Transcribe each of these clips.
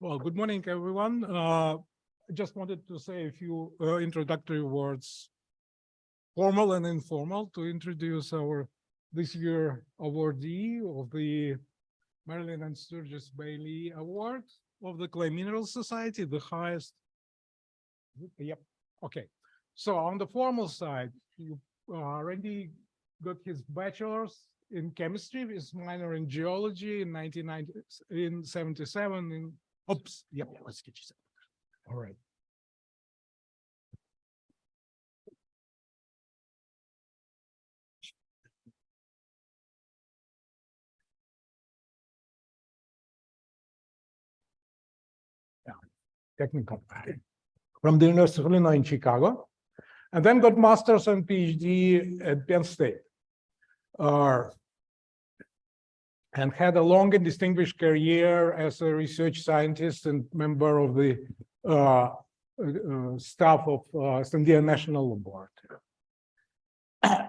Well, good morning, everyone. I just wanted to say a few introductory words, formal and informal, to introduce our this year awardee of the Marilyn and Sturgis Bailey Award of the Clay Minerals Society, the highest. Yep. Okay. So on the formal side, you Randy got his bachelor's in chemistry, his minor in geology in 1977 in. Oops. Yep. Yeah, let's get you set. All right. Yeah. Technical. From the University of Illinois in Chicago, and then got master's and PhD at Penn State. And had a long and distinguished career as a research scientist and member of the staff of Sandia National Laboratory.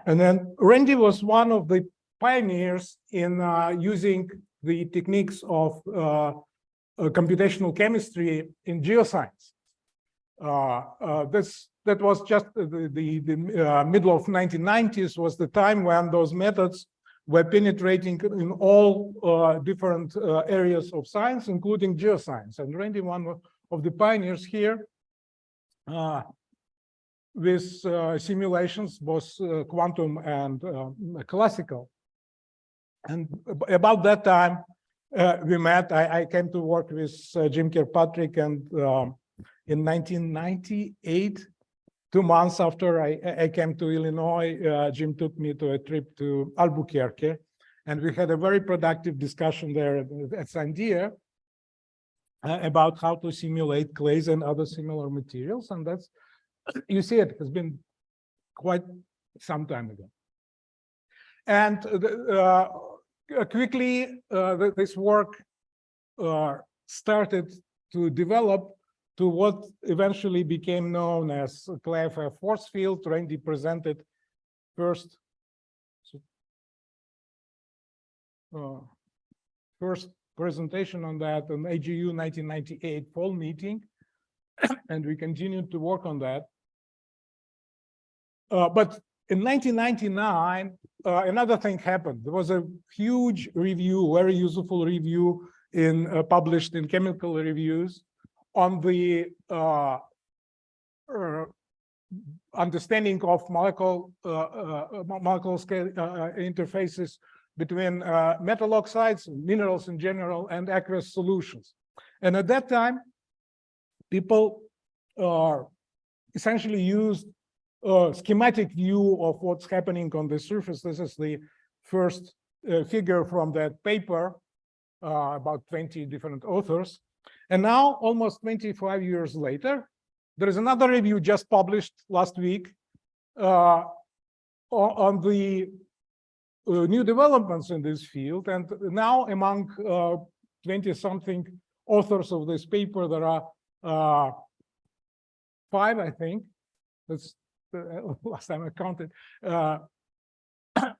And then Randy was one of the pioneers in using the techniques of computational chemistry in geoscience. That was just the middle of 1990s was the time when those methods were penetrating in all different areas of science, including geoscience. And Randy, one of the pioneers here with simulations, both quantum and classical. And about that time, we met. I came to work with Jim Kirkpatrick, and in 1998, 2 months after I came to Illinois, Jim took me to a trip to Albuquerque, and we had a very productive discussion there at Sandia about how to simulate clays and other similar materials. And that's, you see, it has been quite some time ago. And quickly, this work started to develop to what eventually became known as clay force field. Randy presented first presentation on that in AGU 1998 fall meeting, and we continued to work on that. But in 1999, another thing happened. There was a huge review, very useful review published in chemical reviews on the understanding of molecular scale interfaces between metal oxides, minerals in general, and aqueous solutions. And at that time, people essentially used a schematic view of what's happening on the surface. This is the first figure from that paper, about 20 different authors. And now, almost 25 years later, there is another review just published last week on the new developments in this field. And now, among 20-something authors of this paper, there are 5, I think. That's the last time I counted.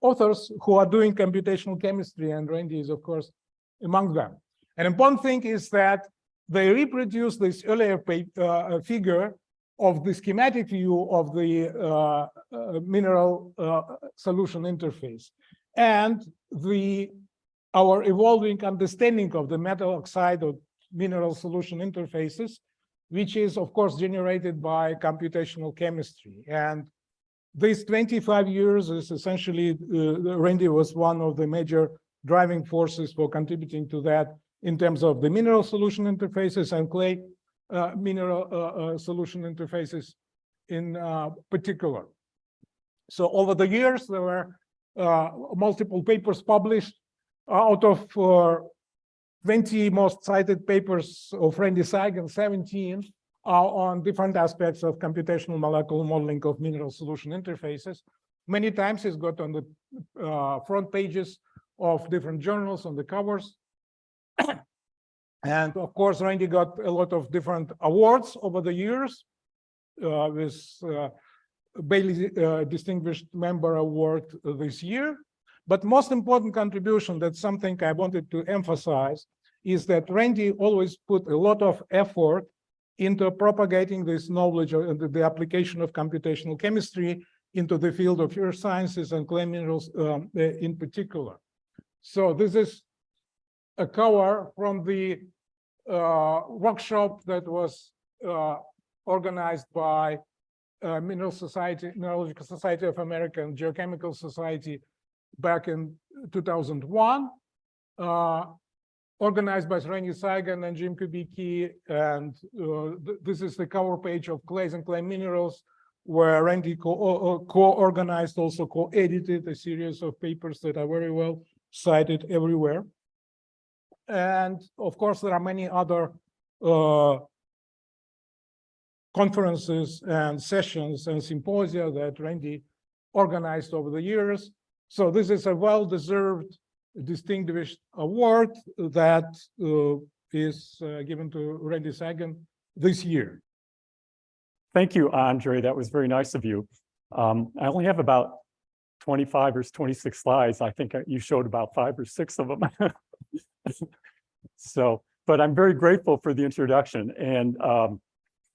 Authors who are doing computational chemistry, and Randy is, of course, among them. An important thing is that they reproduce this earlier figure of the schematic view of the mineral solution interface and our evolving understanding of the metal oxide or mineral solution interfaces, which is, of course, generated by computational chemistry. And these 25 years is essentially, Randy was one of the major driving forces for contributing to that in terms of the mineral solution interfaces and clay mineral solution interfaces in particular. So over the years, there were multiple papers published. Out of 20 most cited papers of Randy Cygan, 17 are on different aspects of computational molecular modeling of mineral solution interfaces. Many times he's got on the front pages of different journals on the covers. And of course, Randy got a lot of different awards over the years with Bailey Distinguished Member Award this year. But most important contribution, that's something I wanted to emphasize, is that Randy always put a lot of effort into propagating this knowledge of the application of computational chemistry into the field of earth sciences and clay minerals in particular. So this is a cover from the workshop that was organized by Mineralogical Society of America and Geochemical Society back in 2001, organized by Randy Cygan and Jim Kubicki. And this is the cover page of Clays and Clay Minerals, where Randy co-organized, also co-edited a series of papers that are very well cited everywhere. And of course, there are many other conferences and sessions and symposia that Randy organized over the years. So this is a well-deserved distinguished award that is given to Randy Cygan this year. Thank you, Andre. That was very nice of you. I only have about 25 or 26 slides. I think you showed about 5 or 6 of them. So, but I'm very grateful for the introduction. And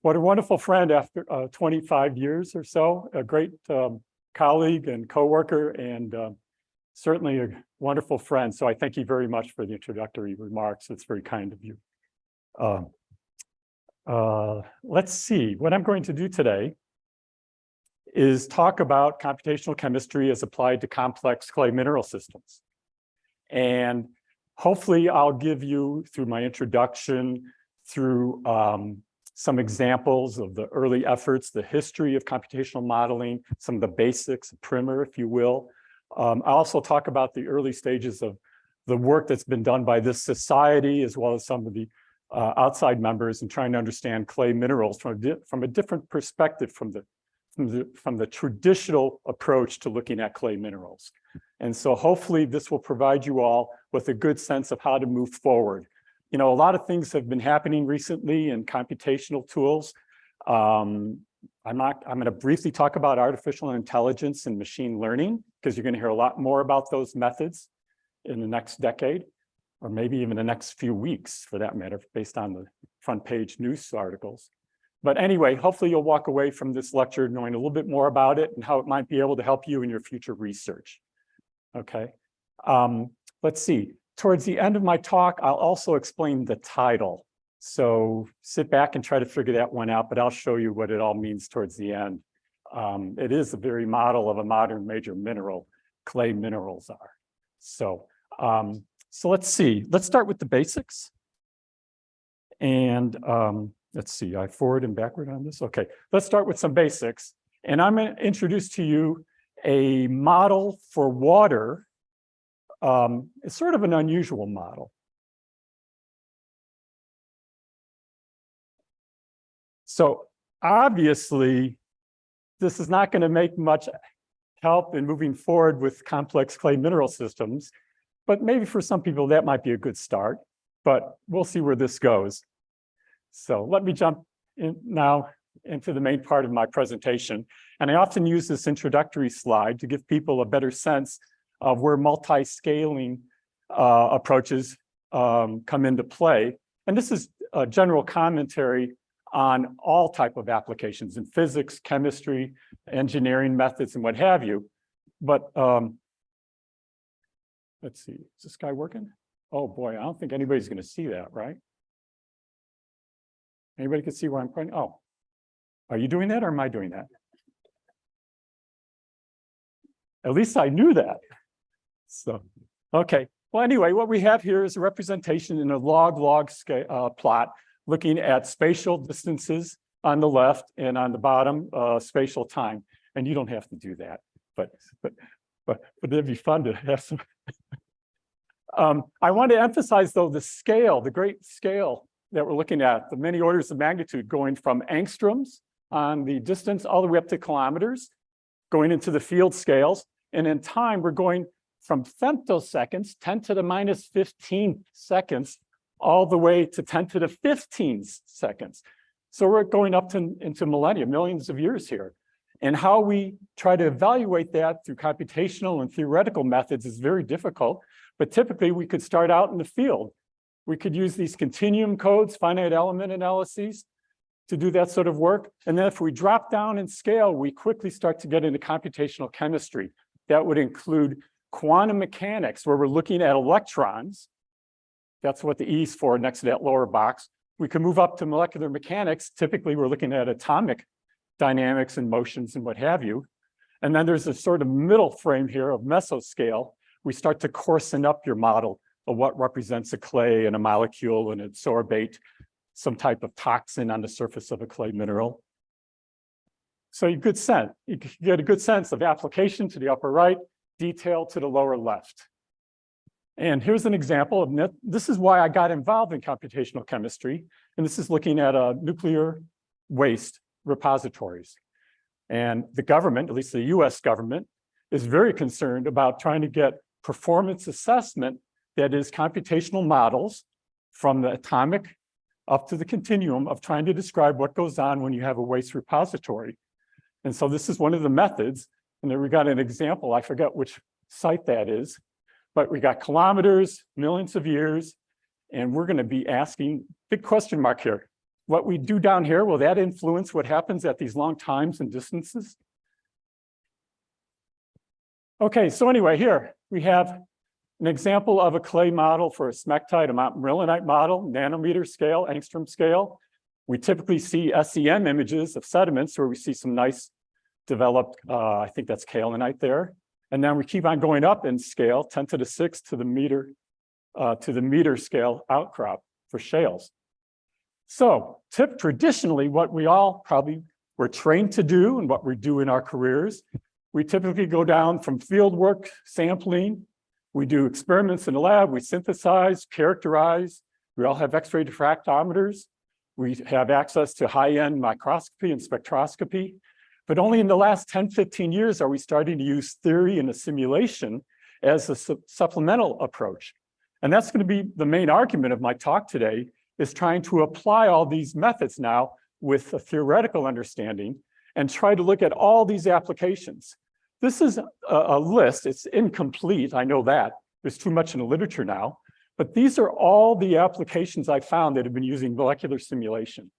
what a wonderful friend after 25 years or so, a great colleague and coworker, and certainly a wonderful friend. So I thank you very much for the introductory remarks. It's very kind of you. Let's see, what I'm going to do today is talk about computational chemistry as applied to complex clay mineral systems. And hopefully I'll give you, through my introduction, through some examples of the early efforts, the history of computational modeling, some of the basics, a primer, if you will. I'll also talk about the early stages of the work that's been done by this society, as well as some of the outside members, in trying to understand clay minerals from a different perspective from the traditional approach to looking at clay minerals. And so hopefully this will provide you all with a good sense of how to move forward. You know, a lot of things have been happening recently in computational tools. I'm going to briefly talk about artificial intelligence and machine learning, because you're going to hear a lot more about those methods in the next decade, or maybe even the next few weeks, for that matter, based on the front page news articles. But anyway, hopefully you'll walk away from this lecture knowing a little bit more about it and how it might be able to help you in your future research. Okay, let's see. Towards the end of my talk, I'll also explain the title. So sit back and try to figure that one out, but I'll show you what it all means towards the end. It is a very model of a modern major mineral, clay minerals are. So, so let's see, let's start with the basics. And let's see, I forward and backward on this. Okay, let's start with some basics. And I'm going to introduce to you a model for water. It's sort of an unusual model. So obviously, this is not going to make much help in moving forward with complex clay mineral systems, but maybe for some people that might be a good start, but we'll see where this goes. So let me jump in now into the main part of my presentation. And I often use this introductory slide to give people a better sense of where multi-scaling approaches come into play. And this is a general commentary on all type of applications in physics, chemistry, engineering methods, and what have you. But let's see, is this guy working? Oh boy, I don't think anybody's going to see that, right? Anybody can see where I'm pointing? Oh, are you doing that or am I doing that? At least I knew that. So, okay. Well, anyway, what we have here is a representation in a log-log plot, looking at spatial distances on the left and on the bottom, spatial time. And you don't have to do that, but it'd be fun to have some. I want to emphasize, though, the scale, the great scale that we're looking at, the many orders of magnitude, going from angstroms on the distance all the way up to kilometers, going into the field scales. And in time, we're going from femtoseconds, 10 to the minus 15 seconds, all the way to 10 to the 15 seconds. So we're going up into millennia, millions of years here. And how we try to evaluate that through computational and theoretical methods is very difficult. But typically, we could start out in the field We could use these continuum codes, finite element analyses, to do that sort of work. And then if we drop down in scale, we quickly start to get into computational chemistry. That would include quantum mechanics, where we're looking at electrons. That's what the E is for next to that lower box. We can move up to molecular mechanics. Typically, we're looking at atomic dynamics and motions and what have you. And then there's a sort of middle frame here of mesoscale. We start to coarsen up your model of what represents a clay and a molecule and adsorbate some type of toxin on the surface of a clay mineral. So you get a good sense of application to the upper right, detail to the lower left. And here's an example of this is why I got involved in computational chemistry. And this is looking at nuclear waste repositories. And the government, at least the US government, is very concerned about trying to get performance assessment that is computational models from the atomic up to the continuum of trying to describe what goes on when you have a waste repository. And so this is one of the methods. And then we got an example, I forget which site that is, but we got kilometers, millions of years, and we're going to be asking, big question mark here. What we do down here, will that influence what happens at these long times and distances? Okay, so anyway, here we have an example of a clay model for a smectite, a mineralogy model, nanometer scale, angstrom scale. We typically see SEM images of sediments where we see some nice developed, I think that's kaolinite there. And then we keep on going up in scale, 10 to the 6 to the meter scale outcrop for shales. So traditionally, what we all probably were trained to do and what we do in our careers, we typically go down from field work, sampling, we do experiments in the lab, we synthesize, characterize, we all have X-ray diffractometers, we have access to high-end microscopy and spectroscopy, but only in the last 10, 15 years are we starting to use theory and a simulation as a supplemental approach. And that's going to be the main argument of my talk today, is trying to apply all these methods now with a theoretical understanding and try to look at all these applications. This is a list, it's incomplete, I know that. There's too much in the literature now, but these are all the applications I found that have been using molecular simulation.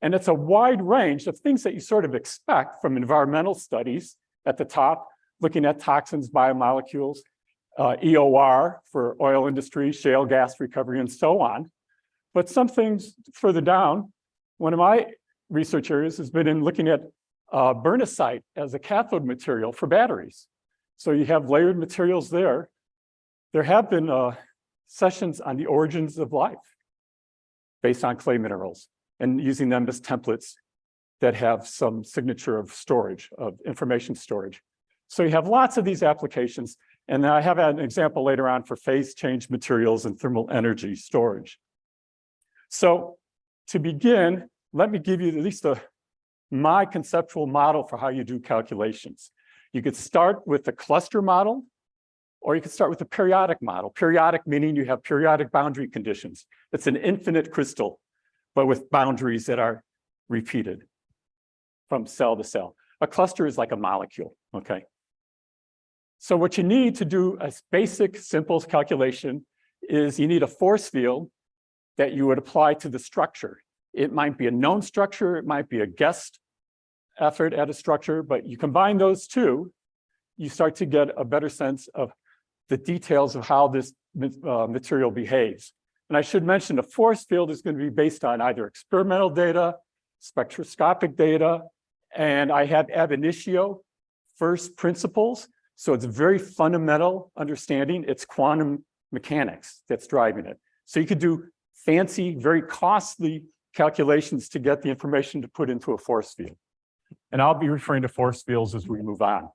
And it's a wide range of things that you sort of expect from environmental studies at the top, looking at toxins, biomolecules, EOR for oil industry, shale gas recovery, and so on. But some things further down, one of my research areas has been in looking at burnasite as a cathode material for batteries. So you have layered materials there. There have been sessions on the origins of life based on clay minerals and using them as templates that have some signature of storage, of information storage. So you have lots of these applications. And I have an example later on for phase change materials and thermal energy storage. So to begin, let me give you at least my conceptual model for how you do calculations. You could start with the cluster model, or you could start with the periodic model. Periodic meaning you have periodic boundary conditions. It's an infinite crystal, but with boundaries that are repeated from cell to cell. A cluster is like a molecule, okay? So what you need to do a basic, simple calculation is you need a force field that you would apply to the structure. It might be a known structure, it might be a guessed effort at a structure, but you combine those two, you start to get a better sense of the details of how this material behaves. And I should mention the force field is going to be based on either experimental data, spectroscopic data, and I have ab initio first principles. So it's a very fundamental understanding. It's quantum mechanics that's driving it. So you could do fancy, very costly calculations to get the information to put into a force field. And I'll be referring to force fields as we move on.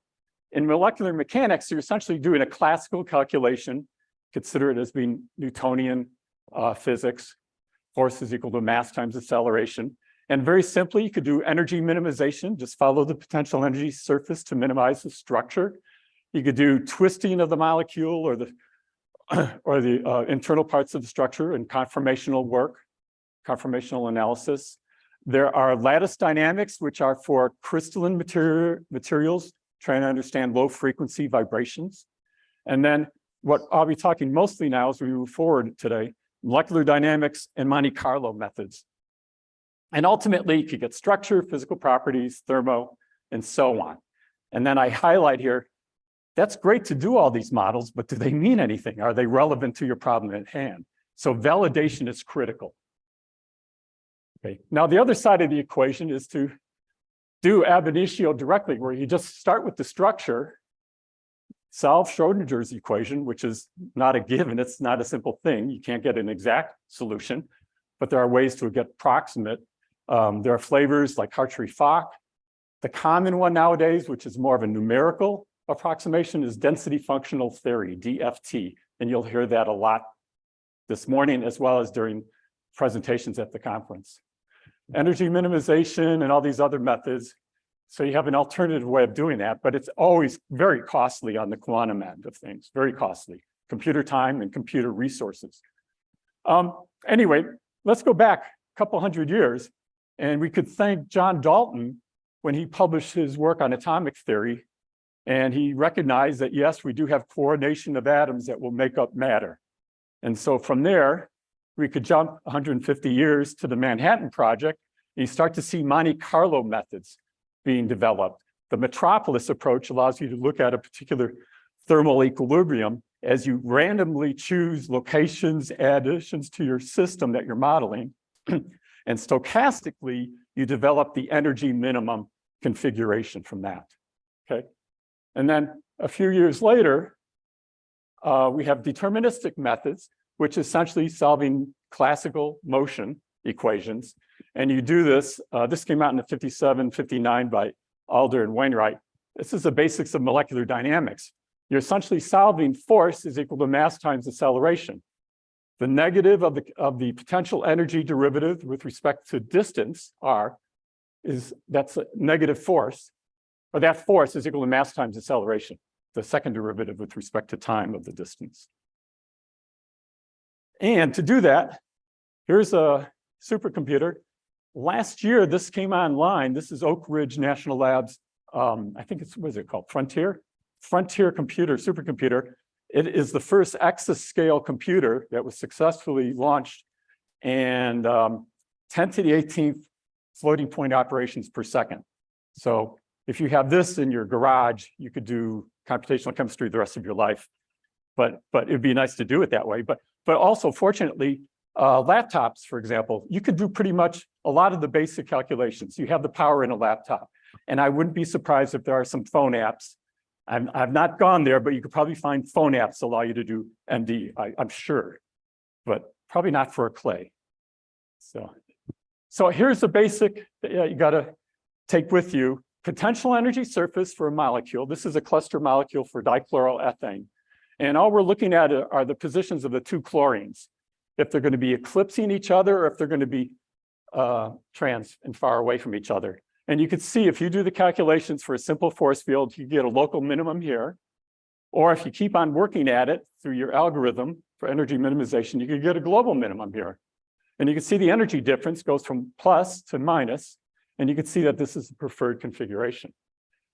In molecular mechanics, you're essentially doing a classical calculation. Consider it as being Newtonian physics. Force is equal to mass times acceleration. And very simply, you could do energy minimization, just follow the potential energy surface to minimize the structure. You could do twisting of the molecule or the internal parts of the structure and conformational work, conformational analysis. There are lattice dynamics, which are for crystalline materials, trying to understand low frequency vibrations. And then what I'll be talking mostly now as we move forward today, molecular dynamics, and Monte Carlo methods. And ultimately, you could get structure, physical properties, thermo, and so on. And then I highlight here, that's great to do all these models, but do they mean anything? Are they relevant to your problem at hand? So validation is critical. Okay. Now, the other side of the equation is to do ab initio directly, where you just start with the structure, solve Schrodinger's equation, which is not a given. It's not a simple thing. You can't get an exact solution, but there are ways to get proximate. There are flavors like Hartree-Fock. The common one nowadays, which is more of a numerical approximation, is density functional theory, DFT. And you'll hear that a lot this morning, as well as during presentations at the conference. Energy minimization and all these other methods. So you have an alternative way of doing that, but it's always very costly on the quantum end of things, very costly. Computer time and computer resources. Anyway, let's go back a couple hundred years, and we could thank John Dalton when he published his work on atomic theory, and he recognized that, yes, we do have coordination of atoms that will make up matter. And so from there, we could jump 150 years to the Manhattan Project, and you start to see Monte Carlo methods being developed. The metropolis approach allows you to look at a particular thermal equilibrium as you randomly choose locations, additions to your system that you're modeling. And stochastically, you develop the energy minimum configuration from that, okay? And then a few years later, we have deterministic methods, which is essentially solving classical motion equations. And you do this, this came out in the 57, 59 by Alder and Wainwright. This is the basics of molecular dynamics. You're essentially solving force is equal to mass times acceleration. The negative of the potential energy derivative with respect to distance, r, that's a negative force, or that force is equal to mass times acceleration, the second derivative with respect to time of the distance. And to do that, here's a supercomputer. Last year, this came online. This is Oak Ridge National Labs. I think it's, what is it called? Frontier computer, supercomputer. It is the first exascale computer that was successfully launched, and 10 to the 18th floating point operations per second. So if you have this in your garage, you could do computational chemistry the rest of your life. But it'd be nice to do it that way. But also, fortunately, laptops, for example, you could do pretty much a lot of the basic calculations. You have the power in a laptop. And I wouldn't be surprised if there are some phone apps. I've not gone there, but you could probably find phone apps that allow you to do MD, I'm sure, but probably not for a clay. So here's the basic that you got to take with you. Potential energy surface for a molecule. This is a cluster molecule for dichloroethane. And all we're looking at are the positions of the two chlorines, if they're going to be eclipsing each other or if they're going to be trans and far away from each other. And you can see if you do the calculations for a simple force field, you get a local minimum here. Or if you keep on working at it through your algorithm for energy minimization, you can get a global minimum here. And you can see the energy difference goes from plus to minus. And you can see that this is the preferred configuration.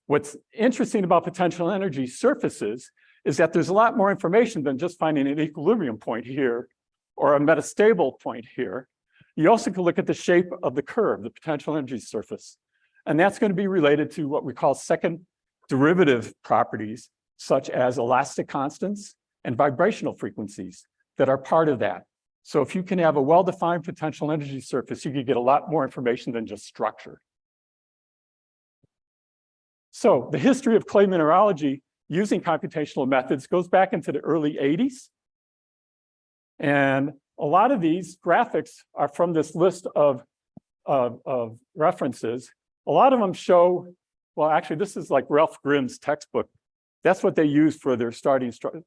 What's interesting about potential energy surfaces is that there's a lot more information than just finding an equilibrium point here or a metastable point here. You also can look at the shape of the curve, the potential energy surface. And that's going to be related to what we call second derivative properties, such as elastic constants and vibrational frequencies that are part of that. So if you can have a well-defined potential energy surface, you can get a lot more information than just structure. So the history of clay mineralogy using computational methods goes back into the early 80s. And a lot of these graphics are from this list of references. A lot of them show, well, actually, this is like Ralph Grimm's textbook. That's what they used for their starting structure.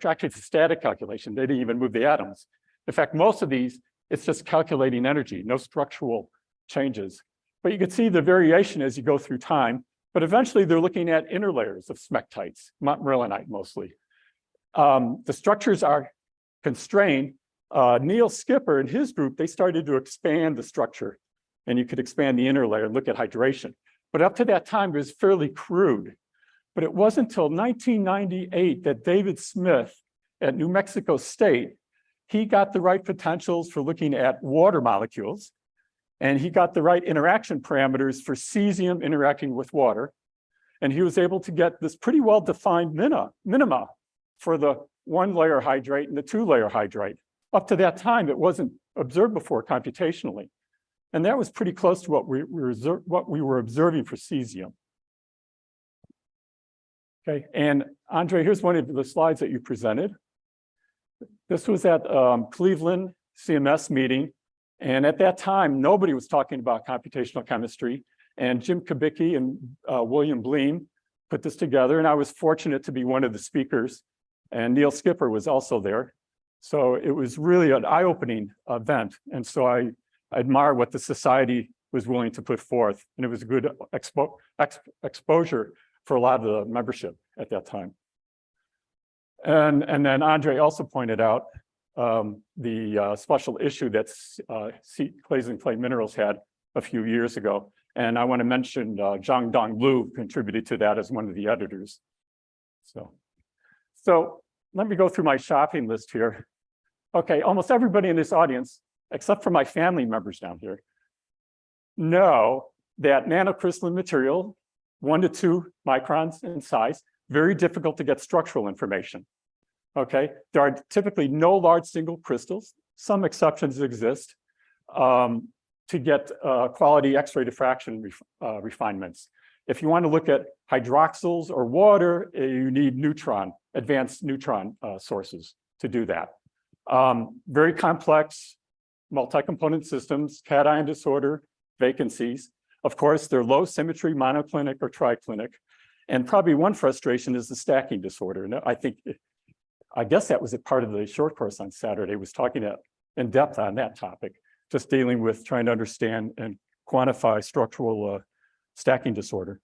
Actually, it's a static calculation. They didn't even move the atoms. In fact, most of these, it's just calculating energy, no structural changes. But you can see the variation as you go through time. But eventually, they're looking at interlayers of smectites, montmorillonite mostly. The structures are constrained. Neil Skipper and his group, they started to expand the structure. And you could expand the interlayer and look at hydration. But up to that time, it was fairly crude. But it wasn't until 1998 that David Smith at New Mexico State he got the right potentials for looking at water molecules, and he got the right interaction parameters for cesium interacting with water. And he was able to get this pretty well-defined minima for the 1-layer hydrate and the 2-layer hydrate. Up to that time, it wasn't observed before computationally. And that was pretty close to what we were observing for cesium. Okay, and Andre, here's one of the slides that you presented. This was at Cleveland CMS meeting. And at that time, nobody was talking about computational chemistry. And Jim Kubicki and William Bleem put this together. And I was fortunate to be one of the speakers. And Neil Skipper was also there. So it was really an eye-opening event. And so I admire what the society was willing to put forth. And it was a good exposure for a lot of the membership at that time. And then Andre also pointed out the special issue that Clays and Clay Minerals had a few years ago. And I want to mention Zhang Dong Lu contributed to that as one of the editors. So let me go through my shopping list here. Okay, almost everybody in this audience, except for my family members down here, know that nanocrystalline material, 1 to 2 microns in size, very difficult to get structural information. Okay, there are typically no large single crystals. Some exceptions exist to get quality X-ray diffraction refinements. If you want to look at hydroxyls or water, you need advanced neutron sources to do that. Very complex multi-component systems, cation disorder, vacancies. Of course, they're low symmetry, monoclinic or triclinic. And probably one frustration is the stacking disorder. And I guess that was a part of the short course on Saturday, was talking in depth on that topic, just dealing with trying to understand and quantify structural stacking disorder.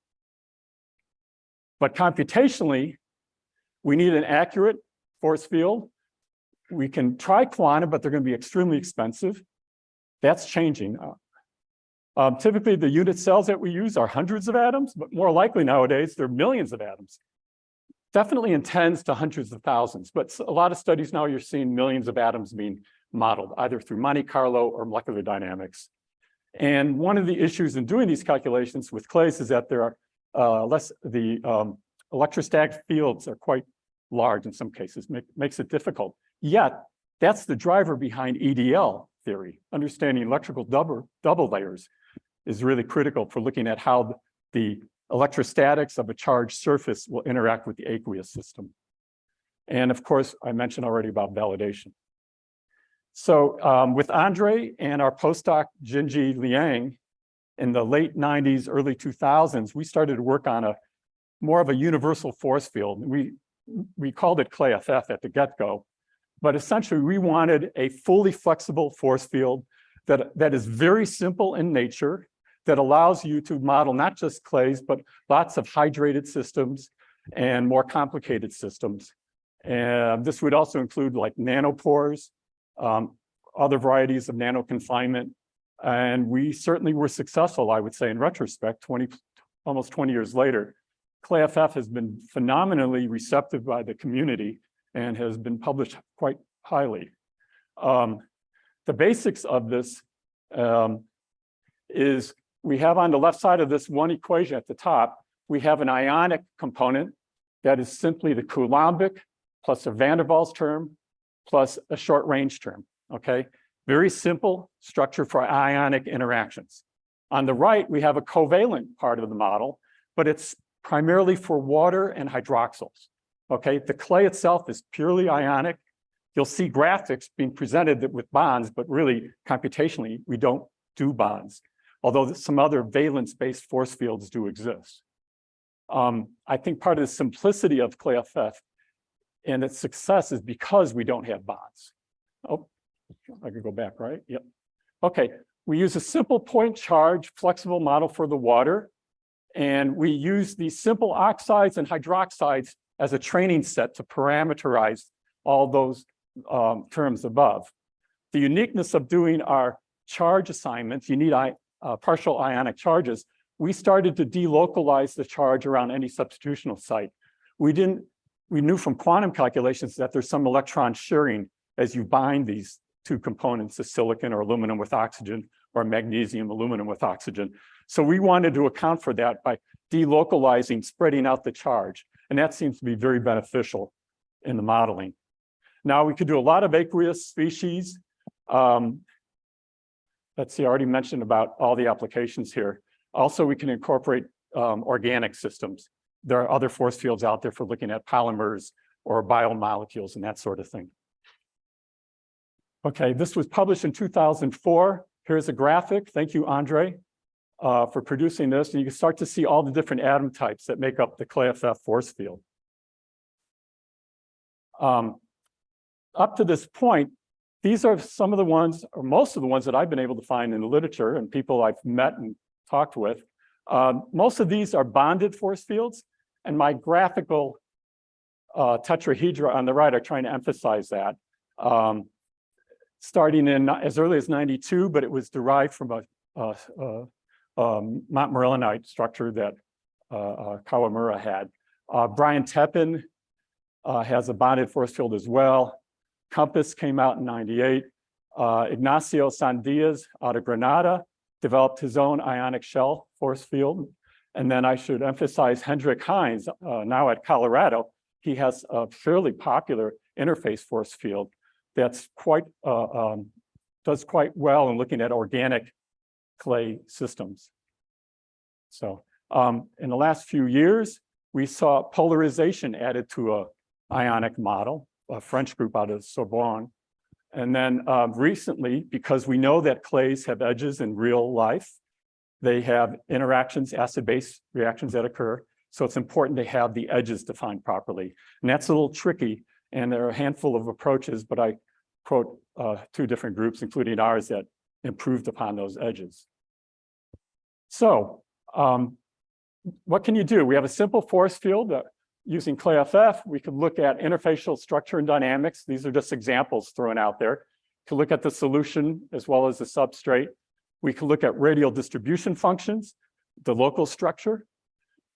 But computationally, we need an accurate force field. We can try quantum, but they're going to be extremely expensive. That's changing. Typically, the unit cells that we use are hundreds of atoms, but more likely nowadays, they're millions of atoms. Definitely in tens to hundreds of thousands, but a lot of studies now you're seeing millions of atoms being modeled, either through Monte Carlo or molecular dynamics. And one of the issues in doing these calculations with clays is that there are electrostatic fields are quite large in some cases, makes it difficult. Yet, that's the driver behind EDL theory. Understanding electrical double layers is really critical for looking at how the electrostatics of a charged surface will interact with the aqueous system. And of course, I mentioned already about validation. So with Andre and our postdoc, Jinji Liang, in the late 90s, early 2000s, we started to work on more of a universal force field. We called it ClayFF at the get-go, but essentially we wanted a fully flexible force field that is very simple in nature, that allows you to model not just clays, but lots of hydrated systems and more complicated systems. And this would also include like nanopores, other varieties of nano confinement. And we certainly were successful, I would say, in retrospect, almost 20 years later. ClayFF has been phenomenally receptive by the community and has been published quite highly. The basics of this is we have on the left side of this one equation at the top, we have an ionic component that is simply the Coulombic plus a van der Waals term plus a short range term, okay? Very simple structure for ionic interactions. On the right, we have a covalent part of the model, but it's primarily for water and hydroxyls, okay? The clay itself is purely ionic. You'll see graphics being presented with bonds, but really computationally, we don't do bonds, although some other valence-based force fields do exist. I think part of the simplicity of ClayFF and its success is because we don't have bonds. Oh, I could go back, right? Yep. Okay, we use a simple point charge flexible model for the water, and we use these simple oxides and hydroxides as a training set to parameterize all those terms above. The uniqueness of doing our charge assignments, you need partial ionic charges. We started to delocalize the charge around any substitutional site. We knew from quantum calculations that there's some electron sharing as you bind these two components, the silicon or aluminum with oxygen or magnesium aluminum with oxygen. So we wanted to account for that by delocalizing, spreading out the charge. And that seems to be very beneficial in the modeling. Now we could do a lot of aqueous species. Let's see, I already mentioned about all the applications here. Also, we can incorporate organic systems. There are other force fields out there for looking at polymers or biomolecules and that sort of thing. Okay, this was published in 2004. Here's a graphic. Thank you, Andre, for producing this. And you can start to see all the different atom types that make up the ClayFF force field. Up to this point, these are some of the ones, or most of the ones that I've been able to find in the literature and people I've met and talked with. Most of these are bonded force fields, and my graphical tetrahedra on the right are trying to emphasize that. Starting in as early as 92, but it was derived from a montmorillonite structure that Kawamura had. Brian Tepin has a bonded force field as well. Compass came out in 98. Ignacio Sandia out of Granada developed his own ionic shell force field. And then I should emphasize Hendrik Heinz, now at Colorado. He has a fairly popular interface force field that's does quite well in looking at organic clay systems. So in the last few years, we saw polarization added to an ionic model, a French group out of Sorbonne. And then recently, because we know that clays have edges in real life, they have interactions, acid-base reactions that occur. So it's important to have the edges defined properly. And that's a little tricky. And there are a handful of approaches, but I quote two different groups, including ours, that improved upon those edges. So what can you do? We have a simple force field that using ClayFF, we could look at interfacial structure and dynamics. These are just examples thrown out there. We could look at the solution as well as the substrate. We could look at radial distribution functions, the local structure.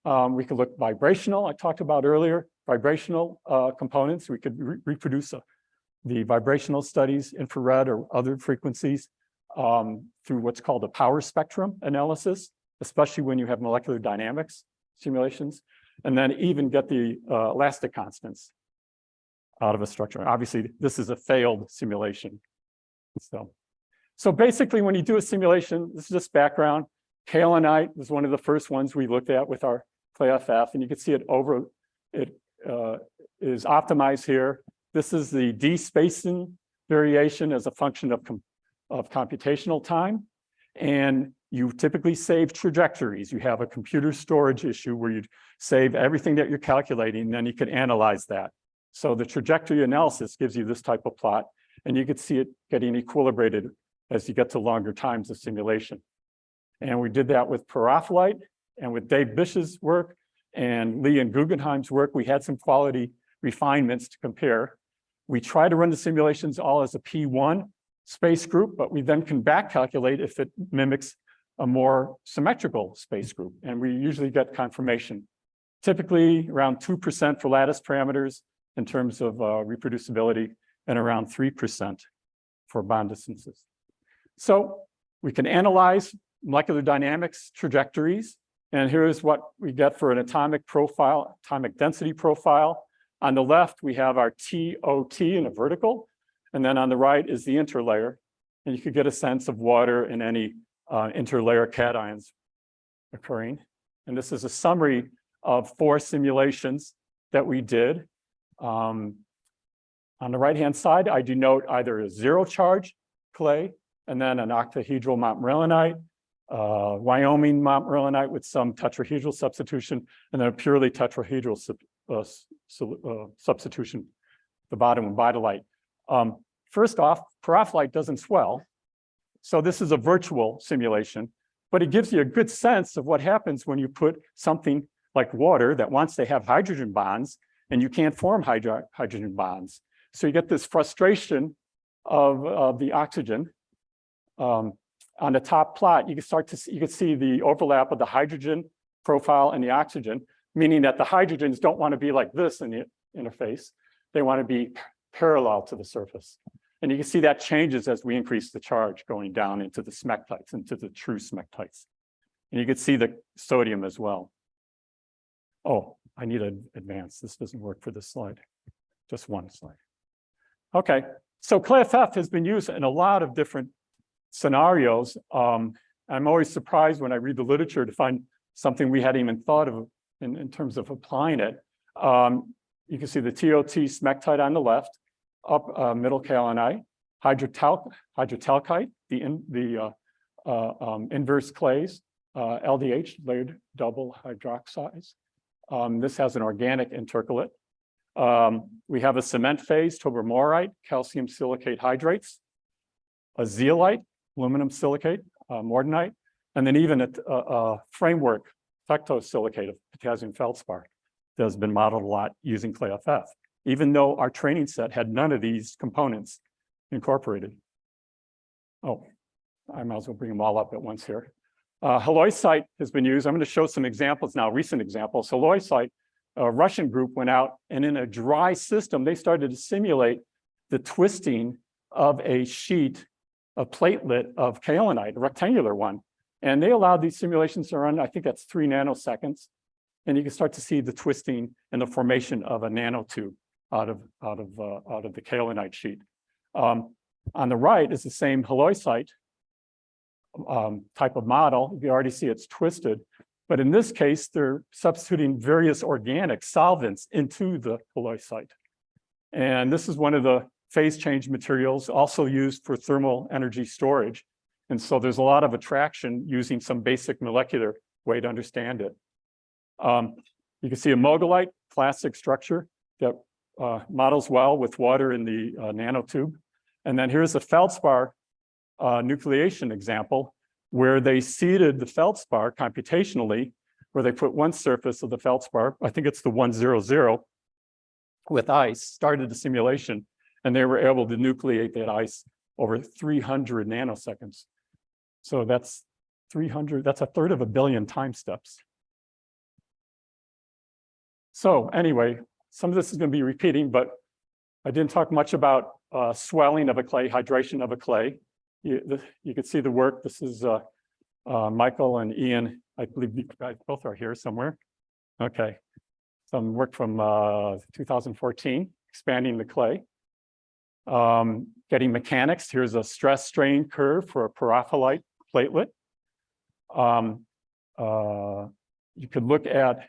We could look vibrational, I talked about earlier, vibrational components. We could reproduce the vibrational studies, infrared or other frequencies through what's called a power spectrum analysis, especially when you have molecular dynamics simulations. And then even get the elastic constants out of a structure. Obviously, this is a failed simulation. So basically, when you do a simulation, this is just background. Kaolinite was one of the first ones we looked at with our ClayFF, and you can see it is optimized here. This is the d-spacing variation as a function of computational time. And you typically save trajectories. You have a computer storage issue where you save everything that you're calculating, and then you can analyze that. So the trajectory analysis gives you this type of plot, and you could see it getting equilibrated as you get to longer times of simulation. And we did that with periphelite and with Dave Bish's work and Lee and Guggenheim's work. We had some quality refinements to compare. We try to run the simulations all as a P1 space group, but we then can back calculate if it mimics a more symmetrical space group. And we usually get confirmation, typically around 2% for lattice parameters in terms of reproducibility and around 3% for bond distances. So we can analyze molecular dynamics trajectories. And here's what we get for an atomic profile, atomic density profile. On the left, we have our TOT in a vertical. And then on the right is the interlayer. And you could get a sense of water and any interlayer cations occurring. And this is a summary of 4 simulations that we did. On the right-hand side, I denote either a zero charge clay and then an octahedral montmorillonite, Wyoming montmorillonite with some tetrahedral substitution, and then a purely tetrahedral substitution, the bottom with vitolite. First off, periphelite doesn't swell. So this is a virtual simulation, but it gives you a good sense of what happens when you put something like water that wants to have hydrogen bonds, and you can't form hydrogen bonds. So you get this frustration of the oxygen. On the top plot, you can see the overlap of the hydrogen profile and the oxygen, meaning that the hydrogens don't want to be like this in the interface. They want to be parallel to the surface. And you can see that changes as we increase the charge going down into the smectites, into the true smectites. And you can see the sodium as well. Oh, I need to advance. This doesn't work for this slide. Just one slide. Okay, so ClayFF has been used in a lot of different scenarios. I'm always surprised when I read the literature to find something we hadn't even thought of in terms of applying it. You can see the TOT smectite on the left, up middle kaolinite, hydrotalcite, the inverse clays, LDH, layered double hydroxides. This has an organic intercalate. We have a cement phase, tobermorite, calcium silicate hydrates, a zeolite, aluminum silicate, mordanite, and then even a framework fectosilicate of potassium feldspar that has been modeled a lot using ClayFF, even though our training set had none of these components incorporated. Oh, I might as well bring them all up at once here. Halloysite has been used. I'm going to show some examples now, recent examples. Halloysite, a Russian group went out and in a dry system, they started to simulate the twisting of a sheet, a platelet of kaolinite, a rectangular one. And they allowed these simulations to run, I think that's 3 nanoseconds. And you can start to see the twisting and the formation of a nanotube out of the kaolinite sheet. On the right is the same halloysite type of model. You already see it's twisted. But in this case, they're substituting various organic solvents into the halloysite. And this is one of the phase change materials also used for thermal energy storage. And so there's a lot of attraction using some basic molecular way to understand it. You can see a mogolite, classic structure that models well with water in the nanotube. And then here's a feldspar nucleation example where they seeded the feldspar computationally, where they put one surface of the feldspar, I think it's the 100, with ice, started the simulation, and they were able to nucleate that ice over 300 nanoseconds. So that's 300, that's a third of a billion time steps. So anyway, some of this is going to be repeating, but I didn't talk much about swelling of a clay, hydration of a clay. You can see the work. This is Michael and Ian. I believe you guys both are here somewhere. Okay. Some work from 2014, expanding the clay. Getting mechanics. Here's a stress strain curve for a perophyllite platelet. You could look at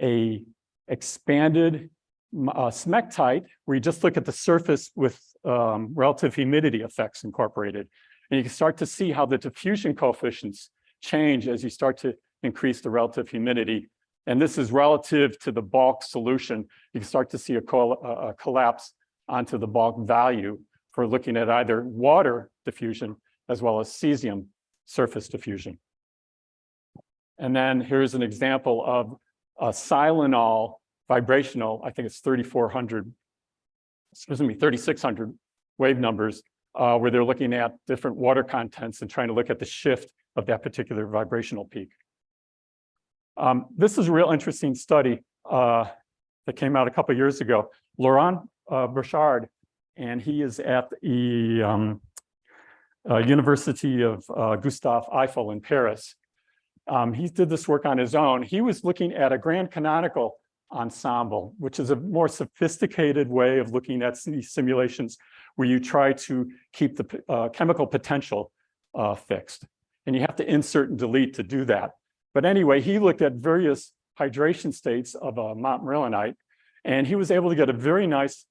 a expanded smectite, where you just look at the surface with relative humidity effects incorporated. And you can start to see how the diffusion coefficients change as you start to increase the relative humidity. And this is relative to the bulk solution. You can start to see a collapse onto the bulk value for looking at either water diffusion as well as cesium surface diffusion. And then here's an example of a silanol vibrational, I think it's 3600 wave numbers, where they're looking at different water contents and trying to look at the shift of that particular vibrational peak. This is a real interesting study that came out a couple of years ago. Laurent Burchard, and he is at the University of Gustave Eiffel in Paris. He did this work on his own. He was looking at a grand canonical ensemble, which is a more sophisticated way of looking at these simulations where you try to keep the chemical potential fixed. And you have to insert and delete to do that. But anyway, he looked at various hydration states of montmorillonite, and he was able to get a very nice,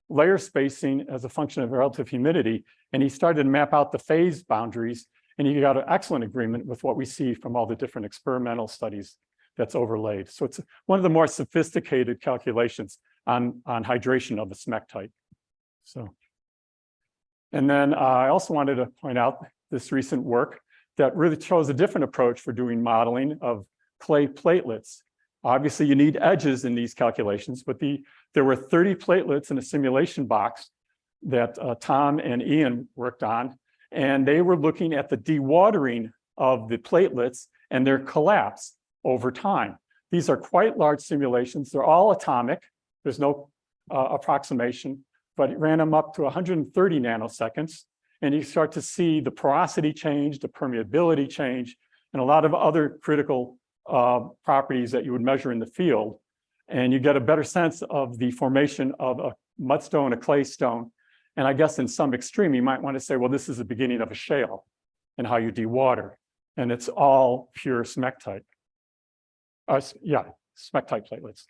layer spacing as a function of relative humidity. And he started to map out the phase boundaries, and he got an excellent agreement with what we see from all the different experimental studies that's overlaid. So it's one of the more sophisticated calculations on hydration of a smectite. So, and then I also wanted to point out this recent work that really shows a different approach for doing modeling of clay platelets. Obviously, you need edges in these calculations, but there were 30 platelets in a simulation box that Tom and Ian worked on, and they were looking at the dewatering of the platelets and their collapse over time. These are quite large simulations. They're all atomic. There's no approximation, but it ran them up to 130 nanoseconds. And you start to see the porosity change, the permeability change, and a lot of other critical properties that you would measure in the field. And you get a better sense of the formation of a mudstone, a clay stone. And I guess in some extreme, you might want to say, well, this is the beginning of a shale and how you dewater. And it's all pure smectite. Smectite platelets.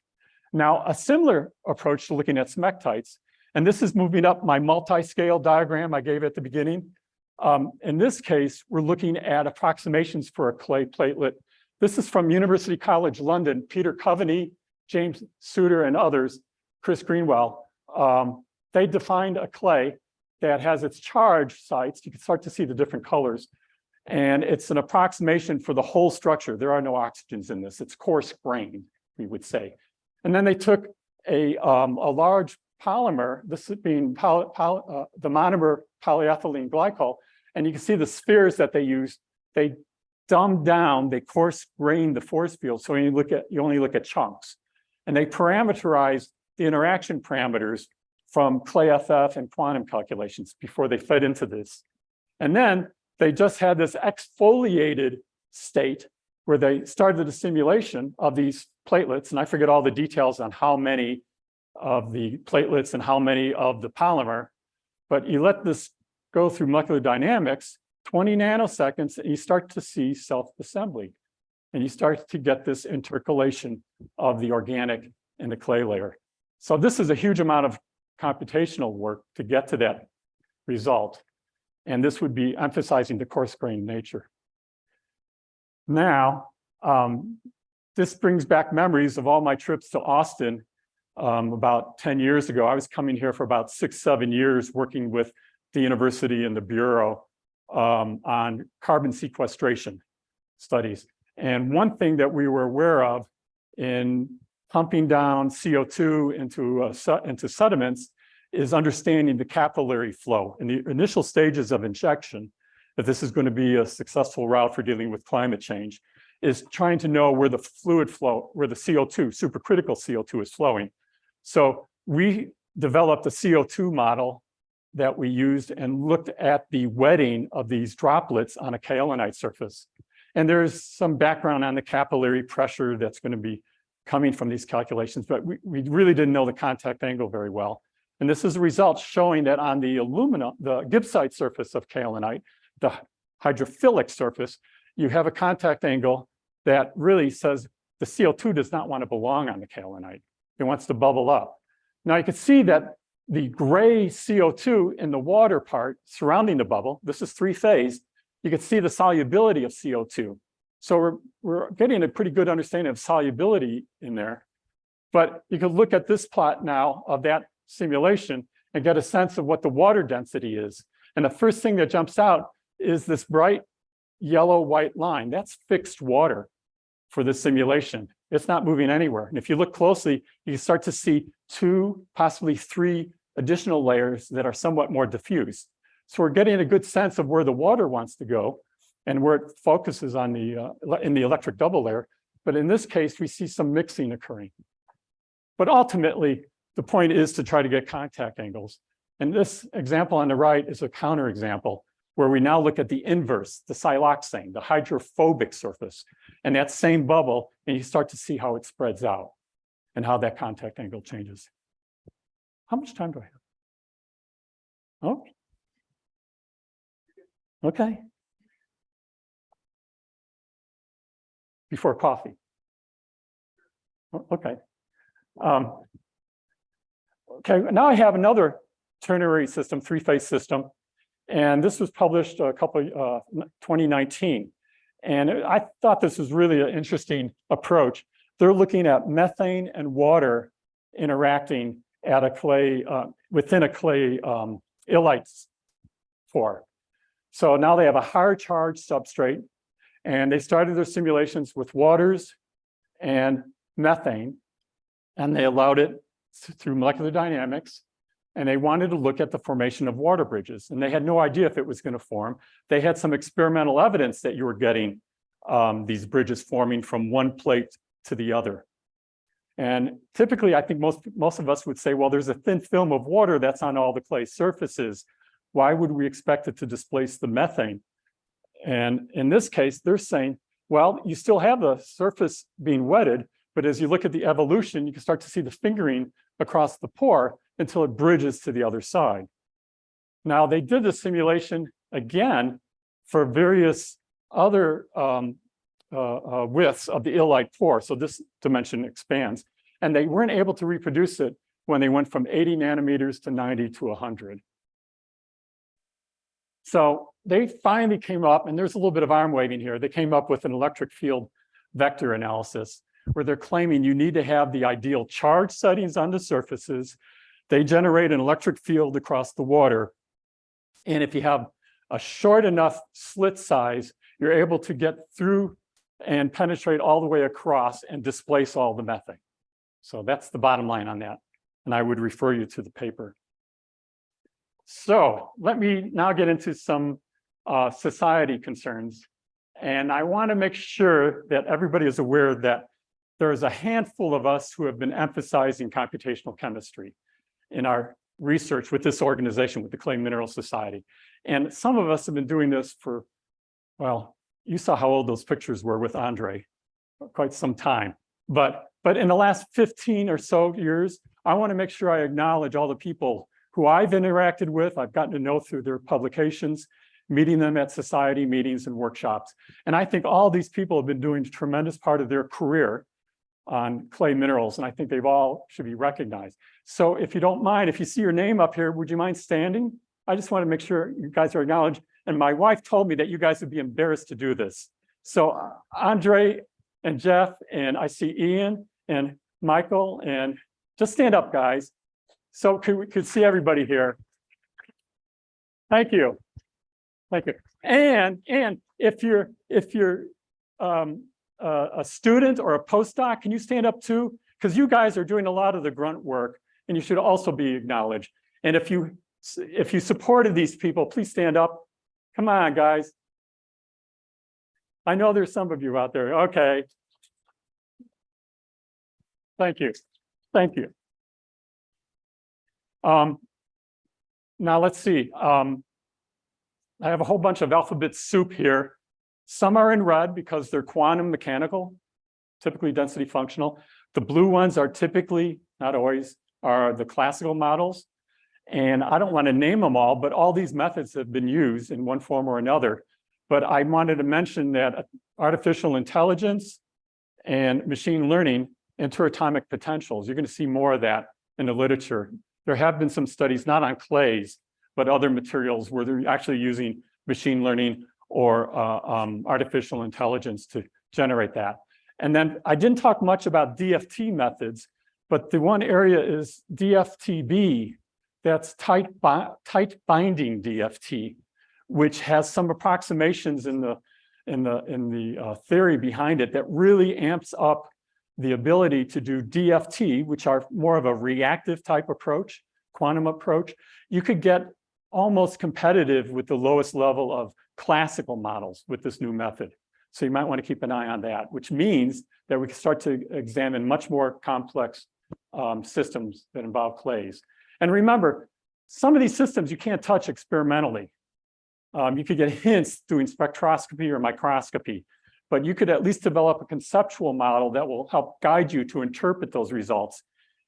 Now, a similar approach to looking at smectites, and this is moving up my multi-scale diagram I gave at the beginning. In this case, we're looking at approximations for a clay platelet. This is from University College London, Peter Coveney, James Suter, and others, Chris Greenwell. They defined a clay that has its charge sites. You can start to see the different colors. And it's an approximation for the whole structure. There are no oxygens in this. It's coarse grained, we would say. And then they took a large polymer, this being the monomer polyethylene glycol, and you can see the spheres that they used. They dumbed down, they coarse grained the force field, so you only look at chunks. And they parameterized the interaction parameters from clay FF and quantum calculations before they fed into this. And then they just had this exfoliated state where they started the simulation of these platelets, and I forget all the details on how many of the platelets and how many of the polymer, but you let this go through molecular dynamics, 20 nanoseconds, and you start to see self-assembly. And you start to get this intercalation of the organic and the clay layer. So this is a huge amount of computational work to get to that result. And this would be emphasizing the coarse-grained nature. Now, this brings back memories of all my trips to Austin about 10 years ago. I was coming here for about 6-7 years working with the university and the Bureau on carbon sequestration studies. And one thing that we were aware of in pumping down CO2 into sediments is understanding the capillary flow in the initial stages of injection, that this is going to be a successful route for dealing with climate change, is trying to know where the fluid flow, where the CO2, supercritical CO2 is flowing. So we developed a CO2 model that we used and looked at the wetting of these droplets on a kaolinite surface. And there's some background on the capillary pressure that's going to be coming from these calculations, but we really didn't know the contact angle very well. And this is a result showing that on the the gibbsite surface of kaolinite, the hydrophilic surface, you have a contact angle that really says the CO2 does not want to belong on the kaolinite. It wants to bubble up. Now you can see that the gray CO2 in the water part surrounding the bubble, this is three-phase, you can see the solubility of CO2. So we're getting a pretty good understanding of solubility in there. But you can look at this plot now of that simulation and get a sense of what the water density is. And the first thing that jumps out is this bright yellow-white line. That's fixed water for this simulation. It's not moving anywhere. And if you look closely, you can start to see 2, possibly 3 additional layers that are somewhat more diffuse. So we're getting a good sense of where the water wants to go and where it focuses on the in the electric double layer. But in this case, we see some mixing occurring. But ultimately, the point is to try to get contact angles. And this example on the right is a counterexample where we now look at the inverse, the siloxane, the hydrophobic surface, and that same bubble, and you start to see how it spreads out and how that contact angle changes. How much time do I have? Oh, okay. Before coffee. Okay. Okay, now I have another ternary system, three-phase system, and this was published 2019. And I thought this was really an interesting approach. They're looking at methane and water interacting at a clay, within a clay illite pore. So now they have a higher charge substrate, and they started their simulations with waters and methane, and they allowed it through molecular dynamics, and they wanted to look at the formation of water bridges, and they had no idea if it was going to form. They had some experimental evidence that you were getting these bridges forming from one plate to the other. And typically, I think most of us would say, well, there's a thin film of water that's on all the clay surfaces. Why would we expect it to displace the methane? And in this case, they're saying, well, you still have the surface being wetted, but as you look at the evolution, you can start to see the fingering across the pore until it bridges to the other side. Now, they did the simulation again for various other widths of the illite pore. So this dimension expands. And they weren't able to reproduce it when they went from 80 nanometers to 90 to 100. So they finally came up, and there's a little bit of arm waving here. They came up with an electric field vector analysis where they're claiming you need to have the ideal charge settings on the surfaces. They generate an electric field across the water. And if you have a short enough slit size, you're able to get through and penetrate all the way across and displace all the methane. So that's the bottom line on that. And I would refer you to the paper. So let me now get into some society concerns. And I want to make sure that everybody is aware that there is a handful of us who have been emphasizing computational chemistry in our research with this organization, with the Clay Mineral Society. And some of us have been doing this for, well, you saw how old those pictures were with Andre, quite some time. But in the last 15 or so years, I want to make sure I acknowledge all the people who I've interacted with, I've gotten to know through their publications, meeting them at society meetings and workshops. And I think all these people have been doing a tremendous part of their career on clay minerals, and I think they've all should be recognized. So if you don't mind, if you see your name up here, would you mind standing? I just want to make sure you guys are acknowledged. And my wife told me that you guys would be embarrassed to do this. So Andre and Jeff, and I see Ian and Michael, and just stand up, guys. So we could see everybody here. Thank you. Thank you. And if you're a student or a postdoc, can you stand up too? Because you guys are doing a lot of the grunt work, and you should also be acknowledged. And if you supported these people, please stand up. Come on, guys. I know there's some of you out there. Okay. Thank you. Thank you. Now let's see. I have a whole bunch of alphabet soup here. Some are in red because they're quantum mechanical, typically density functional. The blue ones are typically, not always, are the classical models. And I don't want to name them all, but all these methods have been used in one form or another. But I wanted to mention that artificial intelligence and machine learning, interatomic potentials, you're going to see more of that in the literature. There have been some studies, not on clays, but other materials where they're actually using machine learning or artificial intelligence to generate that. And then I didn't talk much about DFT methods, but the one area is DFTB, that's tight binding DFT, which has some approximations in the theory behind it that really amps up the ability to do DFT, which are more of a reactive type approach, quantum approach. You could get almost competitive with the lowest level of classical models with this new method. So you might want to keep an eye on that, which means that we can start to examine much more complex systems that involve clays. And remember, some of these systems you can't touch experimentally. You could get hints doing spectroscopy or microscopy, but you could at least develop a conceptual model that will help guide you to interpret those results.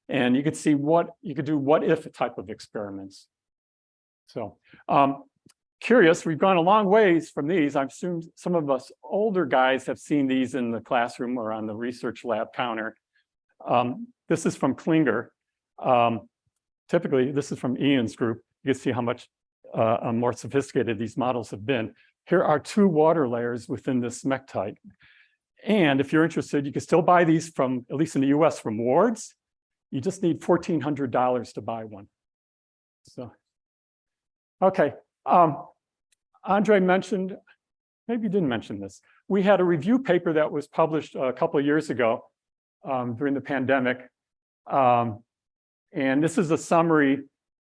And you could see what you could do, what if type of experiments. So curious, we've gone a long ways from these. I assume some of us older guys have seen these in the classroom or on the research lab counter. This is from Klinger. Typically, this is from Ian's group. You can see how much more sophisticated these models have been. Here are 2 water layers within this smectite. And if you're interested, you can still buy these from, at least in the US, from Ward's. You just need $1,400 to buy one. So, okay. Andre mentioned, maybe you didn't mention this. We had a review paper that was published a couple of years ago during the pandemic. And this is a summary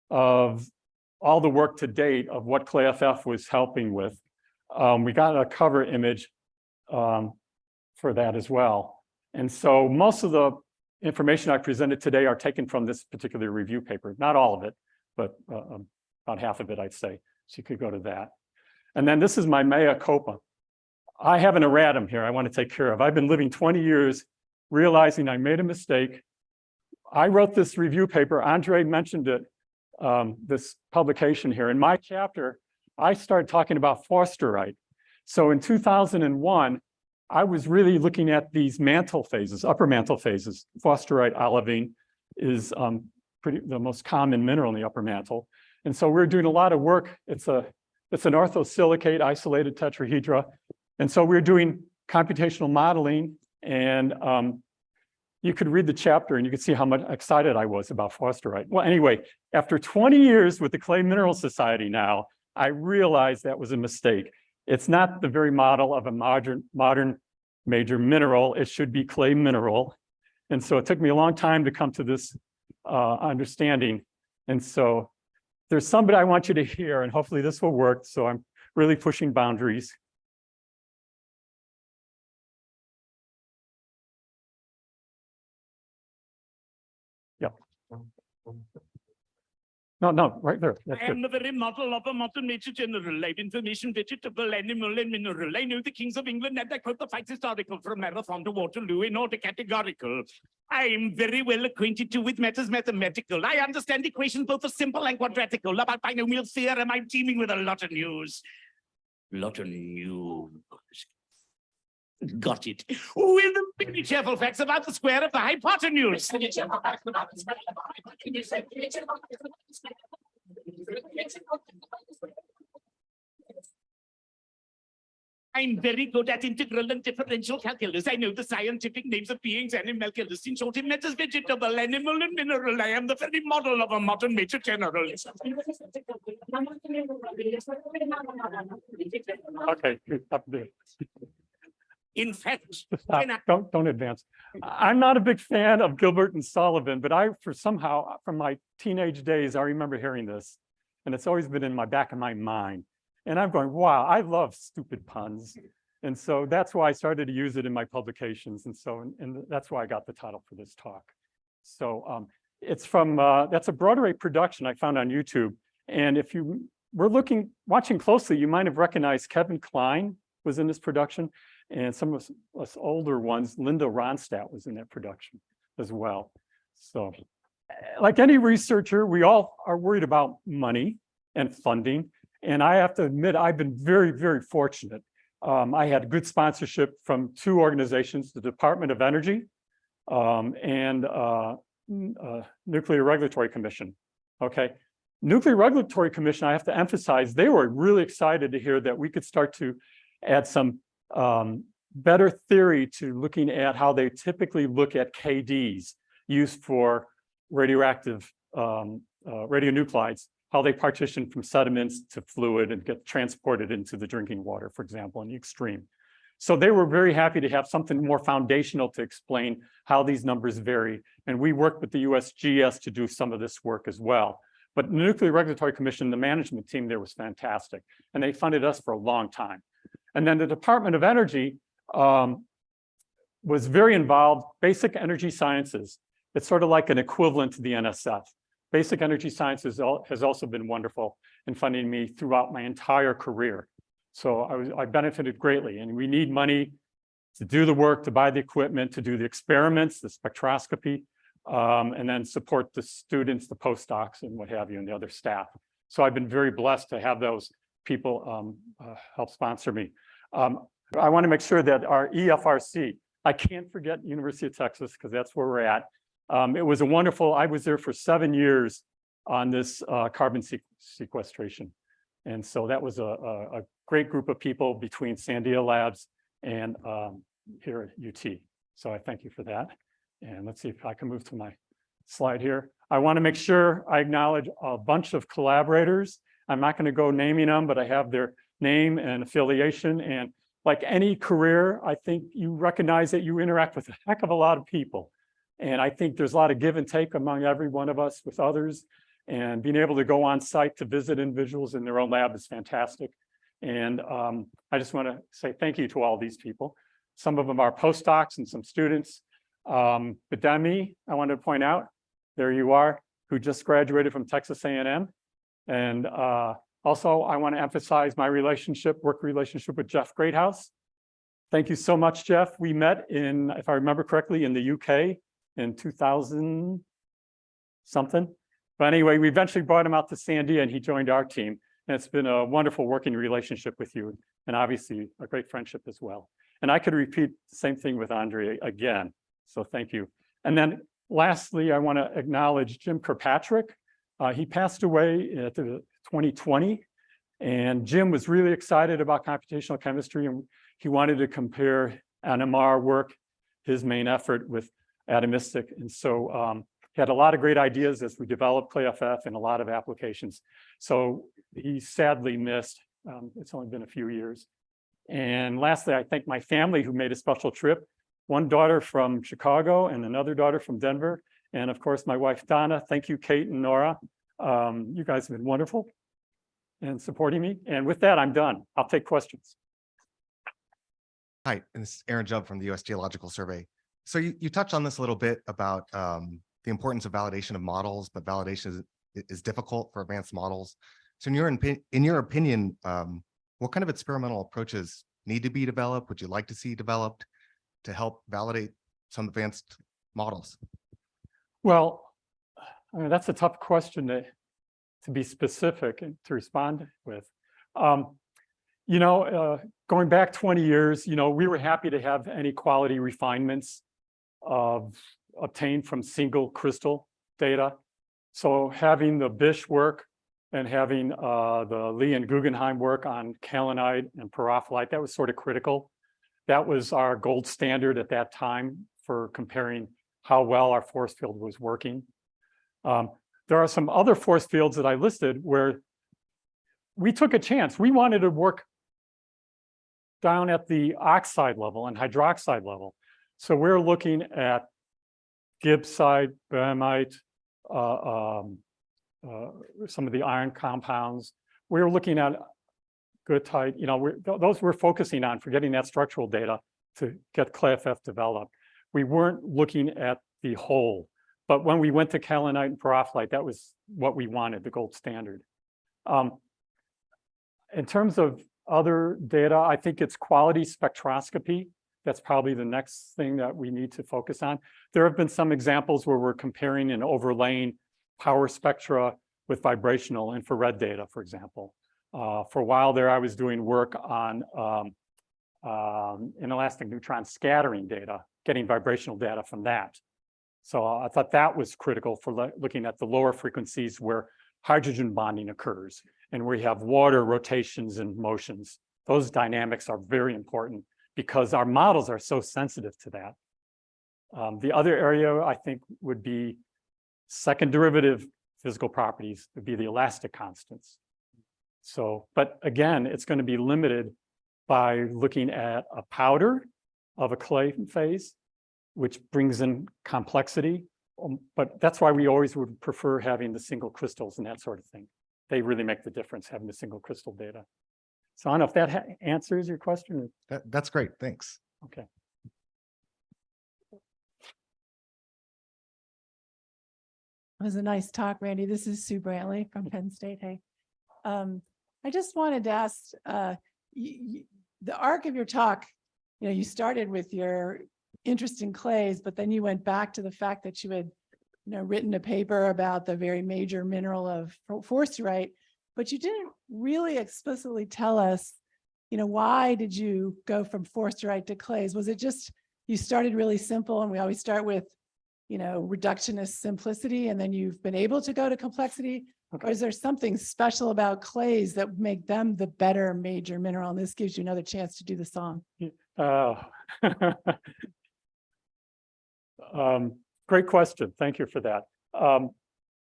of all the work to date of what ClayFF was helping with. We got a cover image for that as well. And so most of the information I presented today are taken from this particular review paper. Not all of it, but about half of it, I'd say. So you could go to that. And then this is my mea culpa. I have an erratum here I want to take care of. I've been living 20 years realizing I made a mistake. I wrote this review paper. Andre mentioned it, this publication here. In my chapter, I started talking about forsterite. So in 2001, I was really looking at these mantle phases, upper mantle phases. Forsterite olivine is the most common mineral in the upper mantle. And so we're doing a lot of work. It's an orthosilicate isolated tetrahedra. And so we're doing computational modeling, and you could read the chapter and you could see how much excited I was about forsterite. Well, anyway, after 20 years with the Clay Mineral Society now, I realized that was a mistake. It's not the very model of a modern major mineral. It should be clay mineral. And so it took me a long time to come to this understanding. And so there's somebody I want you to hear, and hopefully this will work. So I'm really pushing boundaries. Yep. No, right there. That's I am the very model of a modern major general. I've information, vegetable, animal, and mineral. I know the kings of England, and I quote the facts historical from Marathon to Waterloo in order categorical. I am very well acquainted too with matters mathematical. I understand equations both for simple and quadratical. About binomial theorem, I'm teeming with a lot of news. Lot of news. Got it. With the very cheerful facts about the square of the hypotenuse. I'm very good at integral and differential calculus. I know the scientific names of beings, animalculus. In short, it matters vegetable, animal, and mineral. I am the very model of a modern major general. Okay, up there. In fact, Stop. Don't advance. I'm not a big fan of Gilbert and Sullivan, but somehow from my teenage days, I remember hearing this, and it's always been in my back of my mind. And I'm going, wow, I love stupid puns. And so that's why I started to use it in my publications. And so, and that's why I got the title for this talk. So it's from, that's a Broadway production I found on YouTube. And if you were watching closely, you might have recognized Kevin Kline was in this production. And some of us older ones, Linda Ronstadt was in that production as well. So like any researcher, we all are worried about money and funding. And I have to admit, I've been very, very fortunate. I had good sponsorship from two organizations, the Department of Energy and Nuclear Regulatory Commission. Okay. Nuclear Regulatory Commission, I have to emphasize, they were really excited to hear that we could start to add some better theory to looking at how they typically look at KDs used for radioactive radionuclides, how they partition from sediments to fluid and get transported into the drinking water, for example, in the extreme. So they were very happy to have something more foundational to explain how these numbers vary. And we worked with the USGS to do some of this work as well. But the Nuclear Regulatory Commission, the management team there was fantastic. And they funded us for a long time. And then the Department of Energy was very involved. Basic energy sciences, it's sort of like an equivalent to the NSF. Basic energy sciences has also been wonderful in funding me throughout my entire career. So I benefited greatly, and we need money to do the work, to buy the equipment, to do the experiments, the spectroscopy, and then support the students, the postdocs, and what have you, and the other staff. So I've been very blessed to have those people help sponsor me. I want to make sure that our EFRC, I can't forget University of Texas, because that's where we're at. It was a wonderful, I was there for 7 years on this carbon sequestration. And so that was a great group of people between Sandia Labs and here at UT. So I thank you for that. And let's see if I can move to my slide here. I want to make sure I acknowledge a bunch of collaborators. I'm not going to go naming them, but I have their name and affiliation. And like any career, I think you recognize that you interact with a heck of a lot of people. And I think there's a lot of give and take among every one of us with others. And being able to go on site to visit individuals in their own lab is fantastic. And I just want to say thank you to all these people. Some of them are postdocs and some students. But Demi, I wanted to point out, there you are, who just graduated from Texas A&M. And also, I want to emphasize my work relationship with Jeff Greathouse. Thank you so much, Jeff. We met in, if I remember correctly, in the UK in 2000 something. But anyway, we eventually brought him out to Sandia and he joined our team. And it's been a wonderful working relationship with you, and obviously a great friendship as well. And I could repeat the same thing with Andre again. So thank you. And then lastly, I want to acknowledge Jim Kirkpatrick. He passed away at 2020, and Jim was really excited about computational chemistry, and he wanted to compare NMR work, his main effort, with atomistic. And so he had a lot of great ideas as we developed ClayFF and a lot of applications. So he's sadly missed. It's only been a few years. And lastly, I thank my family who made a special trip. One daughter from Chicago and another daughter from Denver. And of course, my wife, Donna. Thank you, Kate and Nora. You guys have been wonderful and supporting me. And with that, I'm done. I'll take questions. Hi, and this is Aaron Jubb from the U.S. Geological Survey. So you touched on this a little bit about the importance of validation of models, but validation is difficult for advanced models. So in your opinion, what kind of experimental approaches need to be developed? Would you like to see developed to help validate some advanced models? Well, I mean, that's a tough question to be specific and to respond with. Going back 20 years, we were happy to have any quality refinements obtained from single crystal data. So having the Bish work and having the Lee and Guggenheim work on kaolinite and periphelite, that was sort of critical. That was our gold standard at that time for comparing how well our force field was working. There are some other force fields that I listed where we took a chance. We wanted to work down at the oxide level and hydroxide level. So we're looking at gibbsite, bahamite, some of the iron compounds. We're looking at goethite, those we're focusing on for getting that structural data to get ClayFF developed. We weren't looking at the whole, but when we went to kaolinite and periphelite, that was what we wanted, the gold standard. In terms of other data, I think it's quality spectroscopy. That's probably the next thing that we need to focus on. There have been some examples where we're comparing and overlaying power spectra with vibrational infrared data, for example. For a while there, I was doing work on inelastic neutron scattering data, getting vibrational data from that. So I thought that was critical for looking at the lower frequencies where hydrogen bonding occurs and where you have water rotations and motions. Those dynamics are very important because our models are so sensitive to that. The other area I think would be second derivative physical properties, would be the elastic constants. So, but again, it's going to be limited by looking at a powder of a clay phase, which brings in complexity. But that's why we always would prefer having the single crystals and that sort of thing. They really make the difference, having the single crystal data. So I don't know if that answers your question. That's great, thanks. Okay. It was a nice talk, Randy. This is Sue Brantley from Penn State. Hey, I just wanted to ask, the arc of your talk, you started with your interest in clays, but then you went back to the fact that you had written a paper about the very major mineral of forsterite, but you didn't really explicitly tell us, why did you go from forsterite to clays? Was it just you started really simple, and we always start with reductionist simplicity, and then you've been able to go to complexity? Okay. Or is there something special about clays that make them the better major mineral? And this gives you another chance to do the song. Great question. Thank you for that.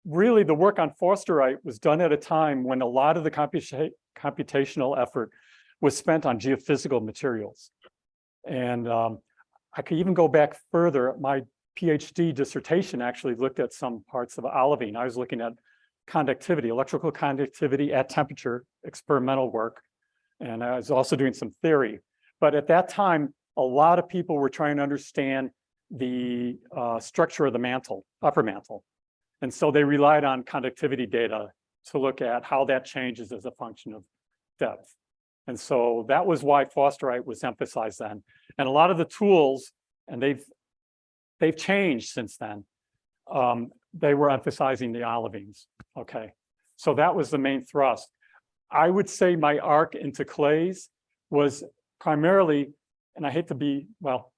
Really, the work on forsterite was done at a time when a lot of the computational effort was spent on geophysical materials. And I could even go back further. My PhD dissertation actually looked at some parts of olivine. I was looking at conductivity, electrical conductivity at temperature, experimental work. And I was also doing some theory. But at that time, a lot of people were trying to understand the structure of the mantle, upper mantle. And so they relied on conductivity data to look at how that changes as a function of depth. And so that was why forsterite was emphasized then. And a lot of the tools, and they've changed since then, they were emphasizing the olivines, okay? So that was the main thrust. I would say my arc into clays was primarily, and I hate to be, well,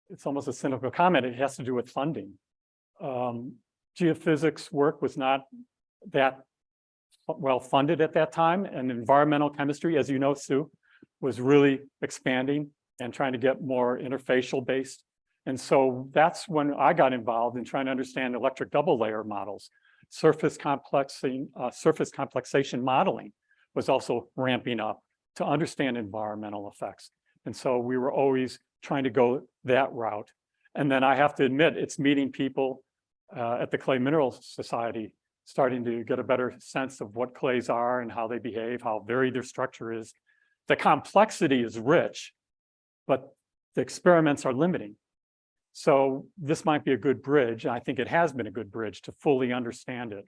it's almost a cynical comment, it has to do with funding. Geophysics work was not that well funded at that time, and environmental chemistry, as you know, Sue, was really expanding and trying to get more interfacial based. And so that's when I got involved in trying to understand electric double layer models. Surface complexation modeling was also ramping up to understand environmental effects. And so we were always trying to go that route. And then I have to admit, it's meeting people at the Clay Mineral Society, starting to get a better sense of what clays are and how they behave, how varied their structure is. The complexity is rich, but the experiments are limiting. So this might be a good bridge. I think it has been a good bridge to fully understand it.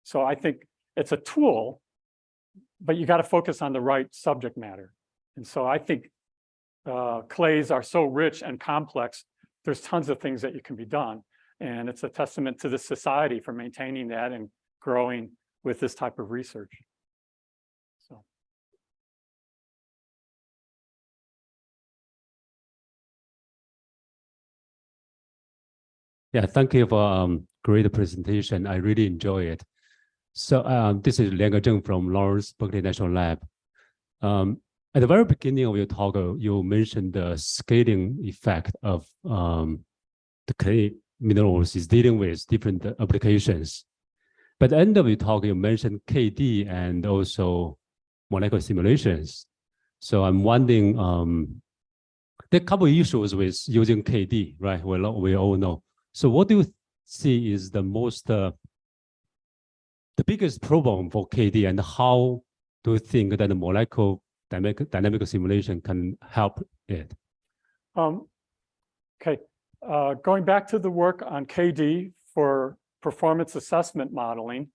So I think it's a tool, but you got to focus on the right subject matter. And so I think clays are so rich and complex, there's tons of things that you can be done. And it's a testament to the society for maintaining that and growing with this type of research. So. Yeah, thank you for great presentation. I really enjoy it. So this is Liang Zheng from Lawrence Berkeley National Lab. At the very beginning of your talk, you mentioned the scaling effect of the clay minerals is dealing with different applications. But at the end of your talk, you mentioned KD and also molecular simulations. So I'm wondering, there are a couple of issues with using KD, right? We all know. So what do you see is the biggest problem for KD, and how do you think that the molecular dynamic simulation can help it? Okay, going back to the work on KD for performance assessment modeling,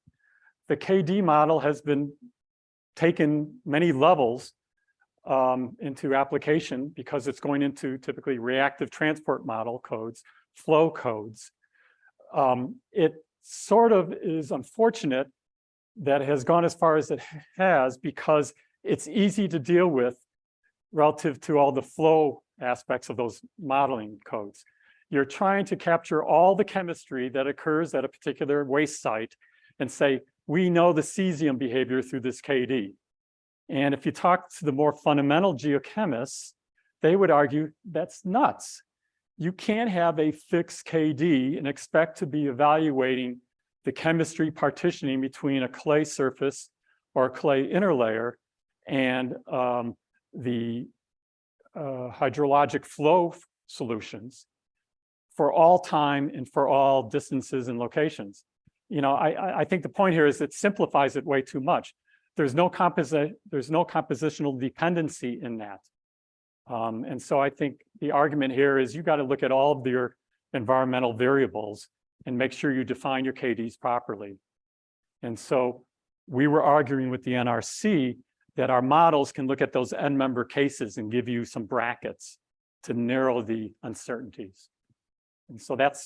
the KD model has been taken many levels into application because it's going into typically reactive transport model codes, flow codes. It sort of is unfortunate that it has gone as far as it has because it's easy to deal with relative to all the flow aspects of those modeling codes. You're trying to capture all the chemistry that occurs at a particular waste site and say, we know the cesium behavior through this KD. And if you talk to the more fundamental geochemists, they would argue that's nuts. You can't have a fixed KD and expect to be evaluating the chemistry partitioning between a clay surface or a clay interlayer and the hydrologic flow solutions for all time and for all distances and locations. You know, I think the point here is it simplifies it way too much. There's no compositional dependency in that. And so I think the argument here is you got to look at all of your environmental variables and make sure you define your KDs properly. And so we were arguing with the NRC that our models can look at those end member cases and give you some brackets to narrow the uncertainties. And so that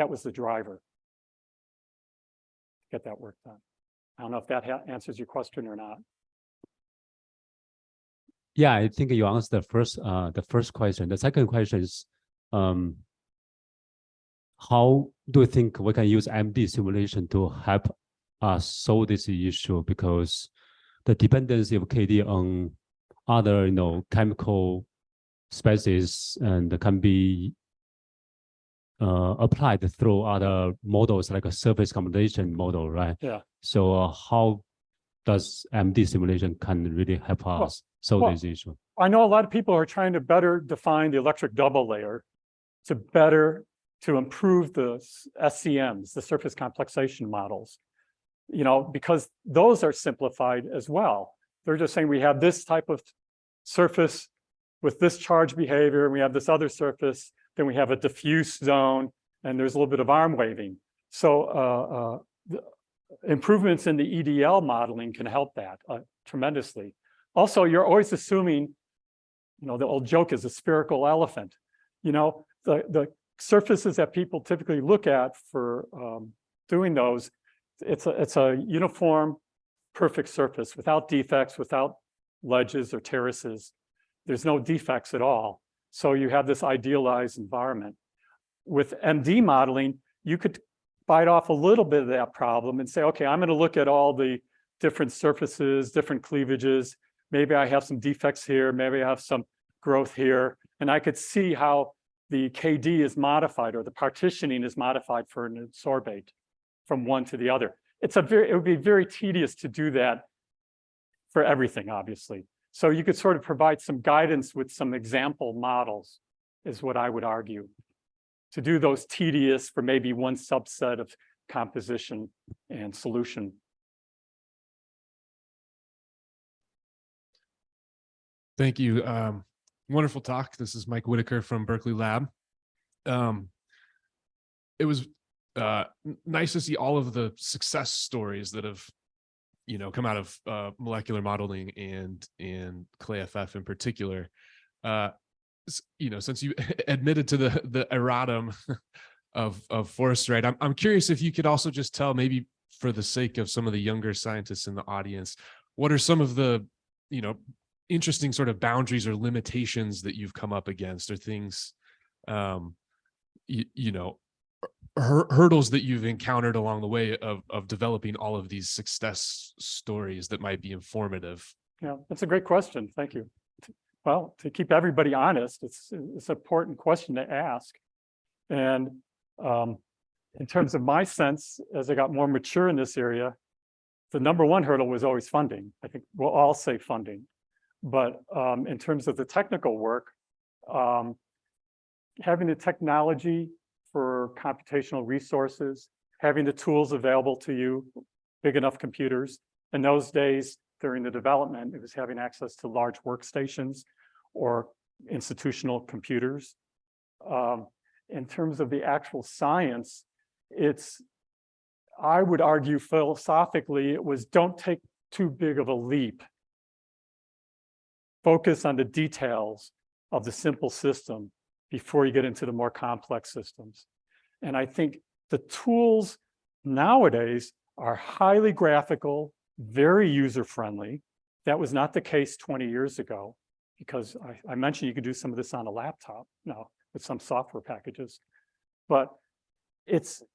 was the driver. Get that work done. I don't know if that answers your question or not. Yeah, I think you answered the first question. The second question is, how do you think we can use MD simulation to help us solve this issue? Because the dependency of KD on other, chemical species and can be applied through other models like a surface accommodation model, right? Yeah. So how does MD simulation can really help us solve this issue? I know a lot of people are trying to better define the electric double layer to improve the SCMs, the surface complexation models, because those are simplified as well. They're just saying we have this type of surface with this charge behavior, and we have this other surface then we have a diffuse zone, and there's a little bit of arm waving. So the improvements in the EDL modeling can help that tremendously. Also, you're always assuming, you know, the old joke is a spherical elephant. You know, the surfaces that people typically look at for doing those, it's a uniform, perfect surface without defects, without ledges or terraces. There's no defects at all. So you have this idealized environment. With MD modeling, you could bite off a little bit of that problem and say, okay, I'm going to look at all the different surfaces, different cleavages. Maybe I have some defects here. Maybe I have some growth here. And I could see how the KD is modified or the partitioning is modified for an adsorbate from one to the other. It would be very tedious to do that for everything, obviously. So you could sort of provide some guidance with some example models, is what I would argue, to do those tedious for maybe one subset of composition and solution. Thank you. Wonderful talk. This is Mike Whitaker from Berkeley Lab. It was nice to see all of the success stories that have, you know, come out of molecular modeling and ClayFF in particular. You know, since you admitted to the erratum of forest right, I'm curious if you could also just tell, maybe for the sake of some of the younger scientists in the audience, what are some of the, you know, interesting sort of boundaries or limitations that you've come up against, or things, you know, hurdles that you've encountered along the way of developing all of these success stories that might be informative? Yeah, that's a great question. Thank you. Well, to keep everybody honest, it's an important question to ask. And in terms of my sense, as I got more mature in this area, the number one hurdle was always funding. I think we'll all say funding. But in terms of the technical work, having the technology for computational resources, having the tools available to you, big enough computers. In those days, during the development, it was having access to large workstations or institutional computers. In terms of the actual science, I would argue philosophically, it was don't take too big of a leap. Focus on the details of the simple system before you get into the more complex systems. And I think the tools nowadays are highly graphical, very user-friendly. That was not the case 20 years ago, because I mentioned you could do some of this on a laptop now with some software packages. But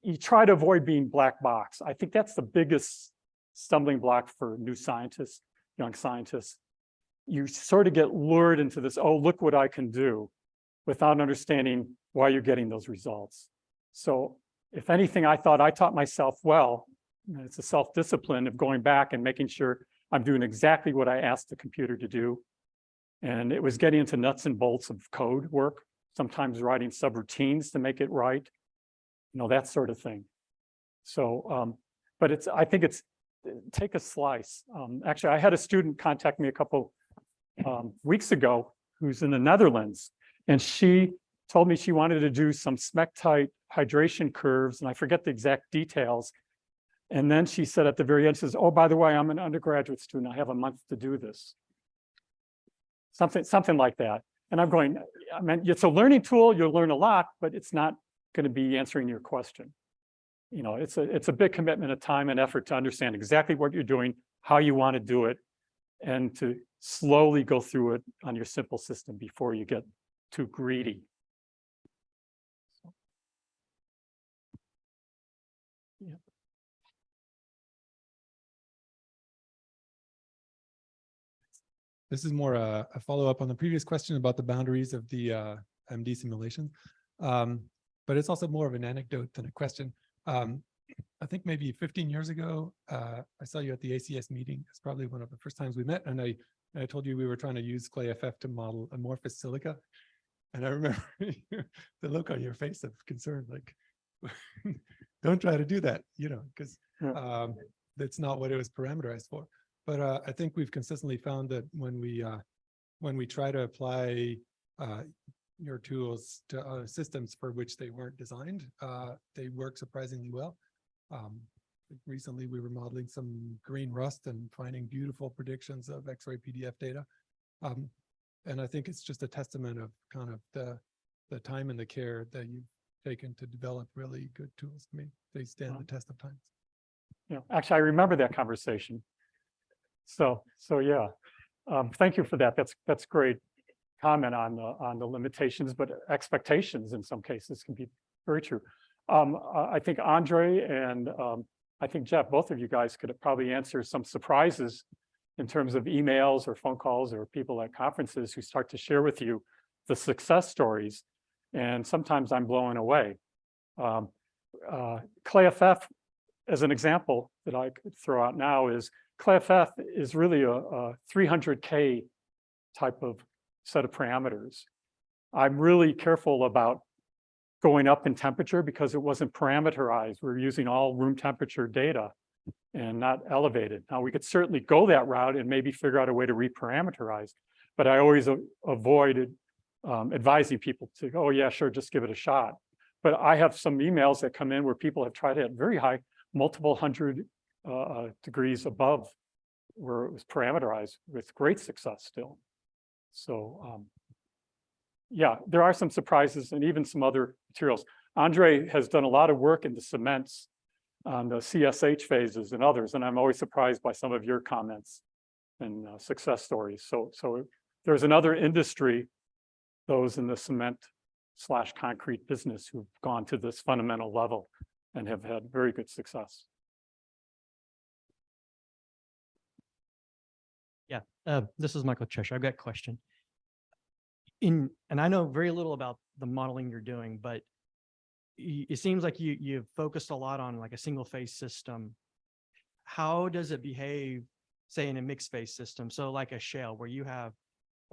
you try to avoid being black box. I think that's the biggest stumbling block for new scientists, young scientists. You sort of get lured into this, oh, look what I can do, without understanding why you're getting those results. So if anything, I thought I taught myself well. It's a self-discipline of going back and making sure I'm doing exactly what I asked the computer to do. And it was getting into nuts and bolts of code work, sometimes writing subroutines to make it right, you know, that sort of thing. So, but I think it's take a slice. Actually, I had a student contact me a couple weeks ago who's in the Netherlands, and she told me she wanted to do some smectite hydration curves, and I forget the exact details. And then she said at the very end, she says, oh, by the way, I'm an undergraduate student. I have a month to do this. Something like that. And I'm going, I mean, it's a learning tool. You'll learn a lot, but it's not going to be answering your question. You know, it's a big commitment of time and effort to understand exactly what you're doing, how you want to do it, and to slowly go through it on your simple system before you get too greedy. Yeah. This is more a follow-up on the previous question about the boundaries of the MD simulation. But it's also more of an anecdote than a question. I think maybe 15 years ago, I saw you at the ACS meeting. It's probably one of the first times we met. And I told you we were trying to use ClayFF to model amorphous silica. And I remember the look on your face of concern, like, don't try to do that, you know, because that's not what it was parameterized for. But I think we've consistently found that when we try to apply your tools to systems for which they weren't designed. They work surprisingly well. Recently, we were modeling some green rust and finding beautiful predictions of X-ray PDF data. And I think it's just a testament of kind of the time and the care that you've taken to develop really good tools. I mean, they stand the test of time. Yeah, actually, I remember that conversation. So yeah, thank you for that. That's great comment on the limitations, but expectations in some cases can be very true. I think Andre and I think Jeff, both of you guys could probably answer some surprises in terms of emails or phone calls or people at conferences who start to share with you the success stories. And sometimes I'm blown away. ClayFF, as an example that I could throw out now, is ClayFF is really a 300K type of set of parameters. I'm really careful about going up in temperature because it wasn't parameterized. We're using all room temperature data and not elevated. Now we could certainly go that route and maybe figure out a way to reparameterize, but I always avoided advising people to, oh yeah, sure, just give it a shot. But I have some emails that come in where people have tried it at very high, multiple hundred degrees above where it was parameterized with great success still. So yeah, there are some surprises and even some other materials. Andre has done a lot of work in the cements on the CSH phases and others, and I'm always surprised by some of your comments and success stories. So there's another industry, those in the cement/concrete business who've gone to this fundamental level and have had very good success. Yeah, this is Michael Cheshire. I've got a question. And I know very little about the modeling you're doing, but it seems like you've focused a lot on like a single phase system. How does it behave, say, in a mixed phase system? So like a shale where you have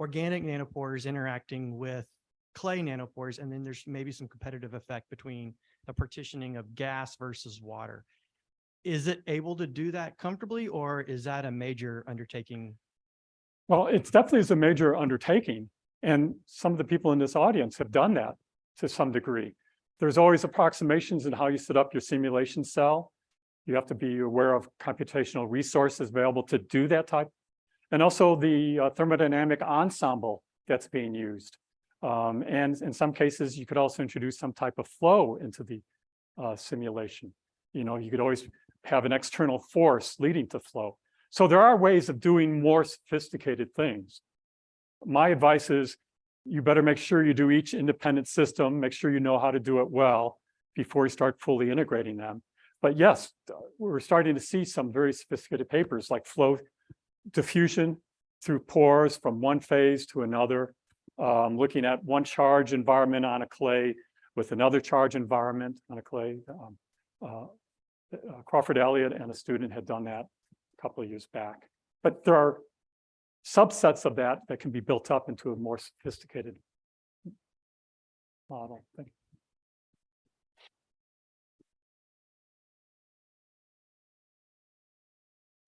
organic nanopores interacting with clay nanopores, and then there's maybe some competitive effect between the partitioning of gas versus water. Is it able to do that comfortably, or is that a major undertaking? Well, it's definitely is a major undertaking. And some of the people in this audience have done that to some degree. There's always approximations in how you set up your simulation cell. You have to be aware of computational resources available to do that type. And also the thermodynamic ensemble that's being used. And in some cases, you could also introduce some type of flow into the simulation. You know, you could always have an external force leading to flow. So there are ways of doing more sophisticated things. My advice is you better make sure you do each independent system, make sure you know how to do it well before you start fully integrating them. But yes, we're starting to see some very sophisticated papers like flow diffusion through pores from one phase to another, looking at one charge environment on a clay with another charge environment on a clay. Crawford Elliott and a student had done that a couple of years back. But there are subsets of that that can be built up into a more sophisticated model. Thank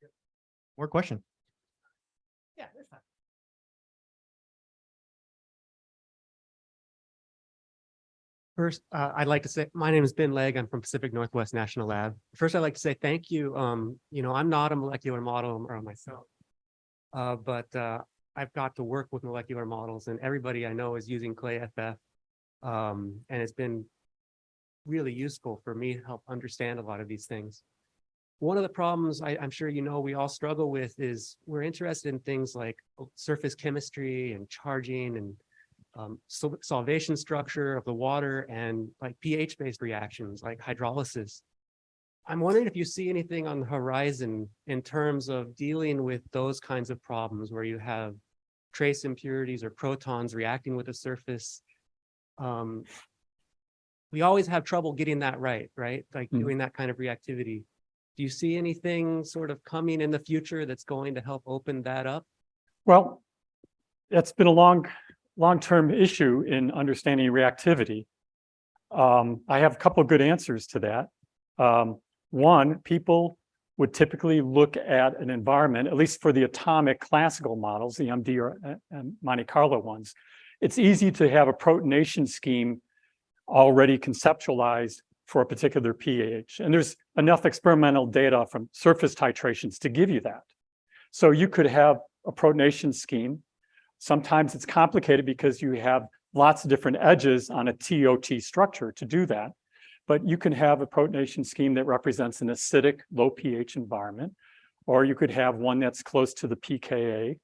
you. More question? Yeah, that's fine. First, I'd like to say, my name is Ben Legg. I'm from Pacific Northwest National Lab. First, I'd like to say thank you. You know, I'm not a molecular modeler myself, but I've got to work with molecular models, and everybody I know is using ClayFF, and it's been really useful for me to help understand a lot of these things. One of the problems I'm sure you know we all struggle with is we're interested in things like surface chemistry and charging and solvation structure of the water and like pH-based reactions like hydrolysis. I'm wondering if you see anything on the horizon in terms of dealing with those kinds of problems where you have trace impurities or protons reacting with the surface. We always have trouble getting that right? Like doing that kind of reactivity. Do you see anything sort of coming in the future that's going to help open that up? Well, It's been a long-term issue in understanding reactivity. I have a couple of good answers to that. One, people would typically look at an environment, at least for the atomic classical models, the MD or Monte Carlo ones, it's easy to have a protonation scheme already conceptualized for a particular pH. And there's enough experimental data from surface titrations to give you that. So you could have a protonation scheme. Sometimes it's complicated because you have lots of different edges on a TOT structure to do that. But you can have a protonation scheme that represents an acidic, low pH environment, or you could have one that's close to the pKa,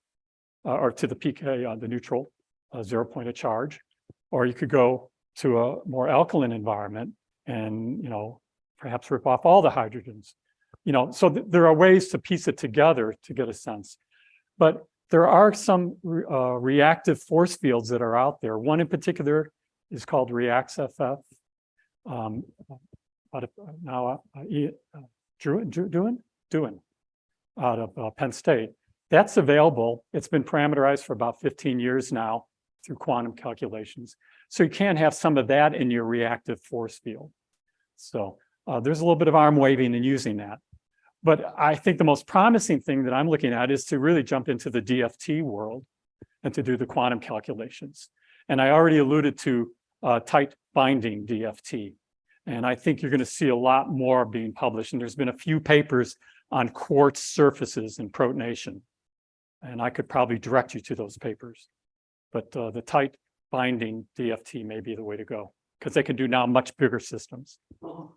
or to the pK on the neutral 0 point of charge, or you could go to a more alkaline environment and, you know, perhaps rip off all the hydrogens. You know, so there are ways to piece it together to get a sense. But there are some reactive force fields that are out there. One in particular is called reactff. Doing out of Penn State. That's available. It's been parameterized for about 15 years now through quantum calculations. So you can have some of that in your reactive force field. So there's a little bit of arm waving in using that. But I think the most promising thing that I'm looking at is to really jump into the DFT world and to do the quantum calculations. And I already alluded to tight binding DFT. And I think you're going to see a lot more being published. And there's been a few papers on quartz surfaces and protonation. And I could probably direct you to those papers. But the tight binding DFT may be the way to go because they can do now much bigger systems. All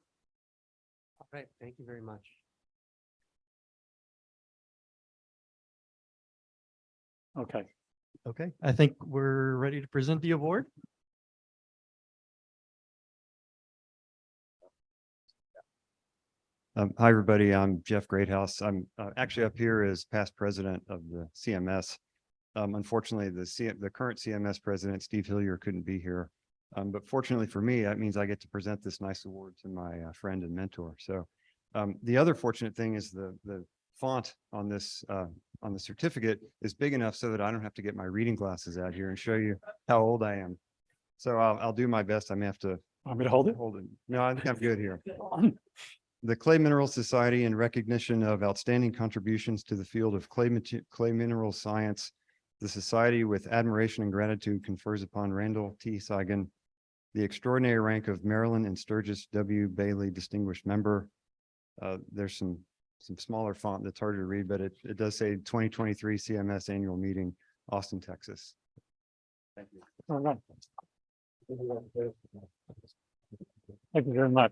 right, thank you very much. Okay. Okay, I think we're ready to present the award. Hi, everybody. I'm Jeff Greathouse. I'm actually up here as past president of the CMS. Unfortunately, the current CMS president, Steve Hillier, couldn't be here. But fortunately for me, that means I get to present this nice award to my friend and mentor. So the other fortunate thing is the font on this on the certificate is big enough so that I don't have to get my reading glasses out here and show you how old I am. So I'll do my best. I may have to. Want me to hold it? Hold it. No, I think I'm good here. The Clay Mineral Society, in recognition of outstanding contributions to the field of clay mineral science, the Society, with admiration and gratitude, confers upon Randall T. Cygan the extraordinary rank of Maryland and Sturgis W. Bailey Distinguished Member. There's some smaller font that's harder to read, but it does say 2023 CMS Annual Meeting, Austin, Texas. Thank you. All right. Thank you very much.